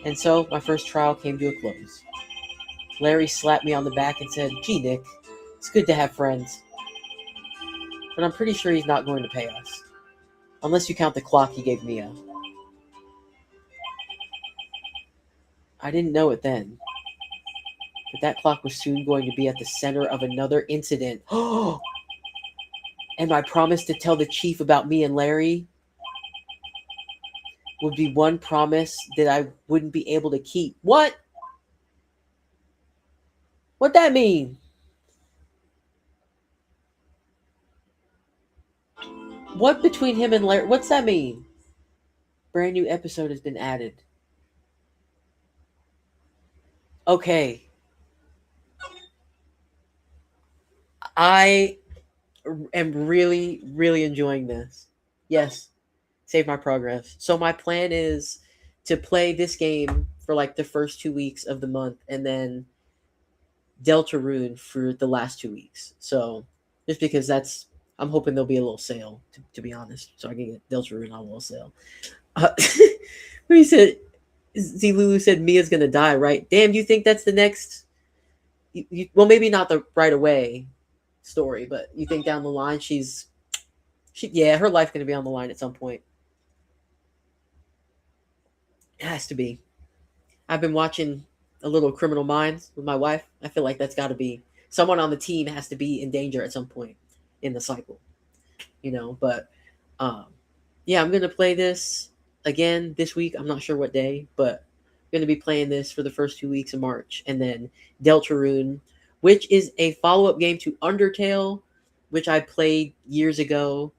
Speaker 1: And so, my first trial came to a close. Larry slapped me on the back and said, "Gee, Nick, it's good to have friends. But I'm pretty sure he's not going to pay us. Unless you count the clock he gave Mia." I didn't know it then, but that clock was soon going to be at the center of another incident. And my promise to tell the chief about me and Larry would be one promise that I wouldn't be able to keep. What? What that mean? What between him and Larry? What's that mean? Brand new episode has been added. Okay. I am really, really enjoying this. Yes. Save my progress. So my plan is to play this game for like the first 2 weeks of the month and then Deltarune for the last 2 weeks. So just because I'm hoping there'll be a little sale, to be honest, so I can get Deltarune on a little sale. He said, Z Lulu said Mia's gonna die, right? Damn, you think that's the next? Well, maybe not the right away story, but you think down the line yeah, her life's gonna be on the line at some point. It has to be. I've been watching a little Criminal Minds with my wife. I feel like that's got to be someone on the team has to be in danger at some point in the cycle, But um, yeah, I'm gonna play this again this week. I'm not sure what day, but I'm gonna be playing this for the first 2 weeks of March, and then Deltarune, which is a follow-up game to Undertale, which I played years ago.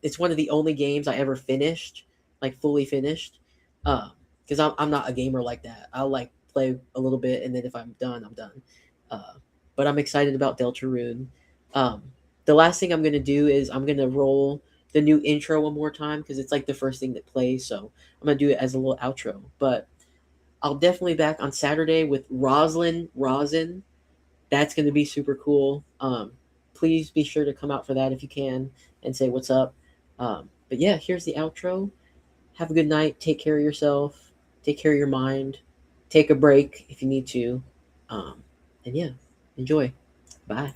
Speaker 1: It's one of the only games I ever finished, like fully finished. Because I'm not a gamer like that. I'll like play a little bit, and then if I'm done, I'm done. Uh, but I'm excited about Deltarune. Um, the last thing I'm gonna do is I'm gonna roll the new intro one more time because it's like the first thing that plays. So I'm gonna do it as a little outro. But I'll definitely back on Saturday with Rosin. That's gonna be super cool. Please be sure to come out for that if you can and say what's up. But yeah, here's the outro. Have a good night. Take care of yourself. Take care of your mind. Take a break if you need to. And yeah, enjoy. Bye.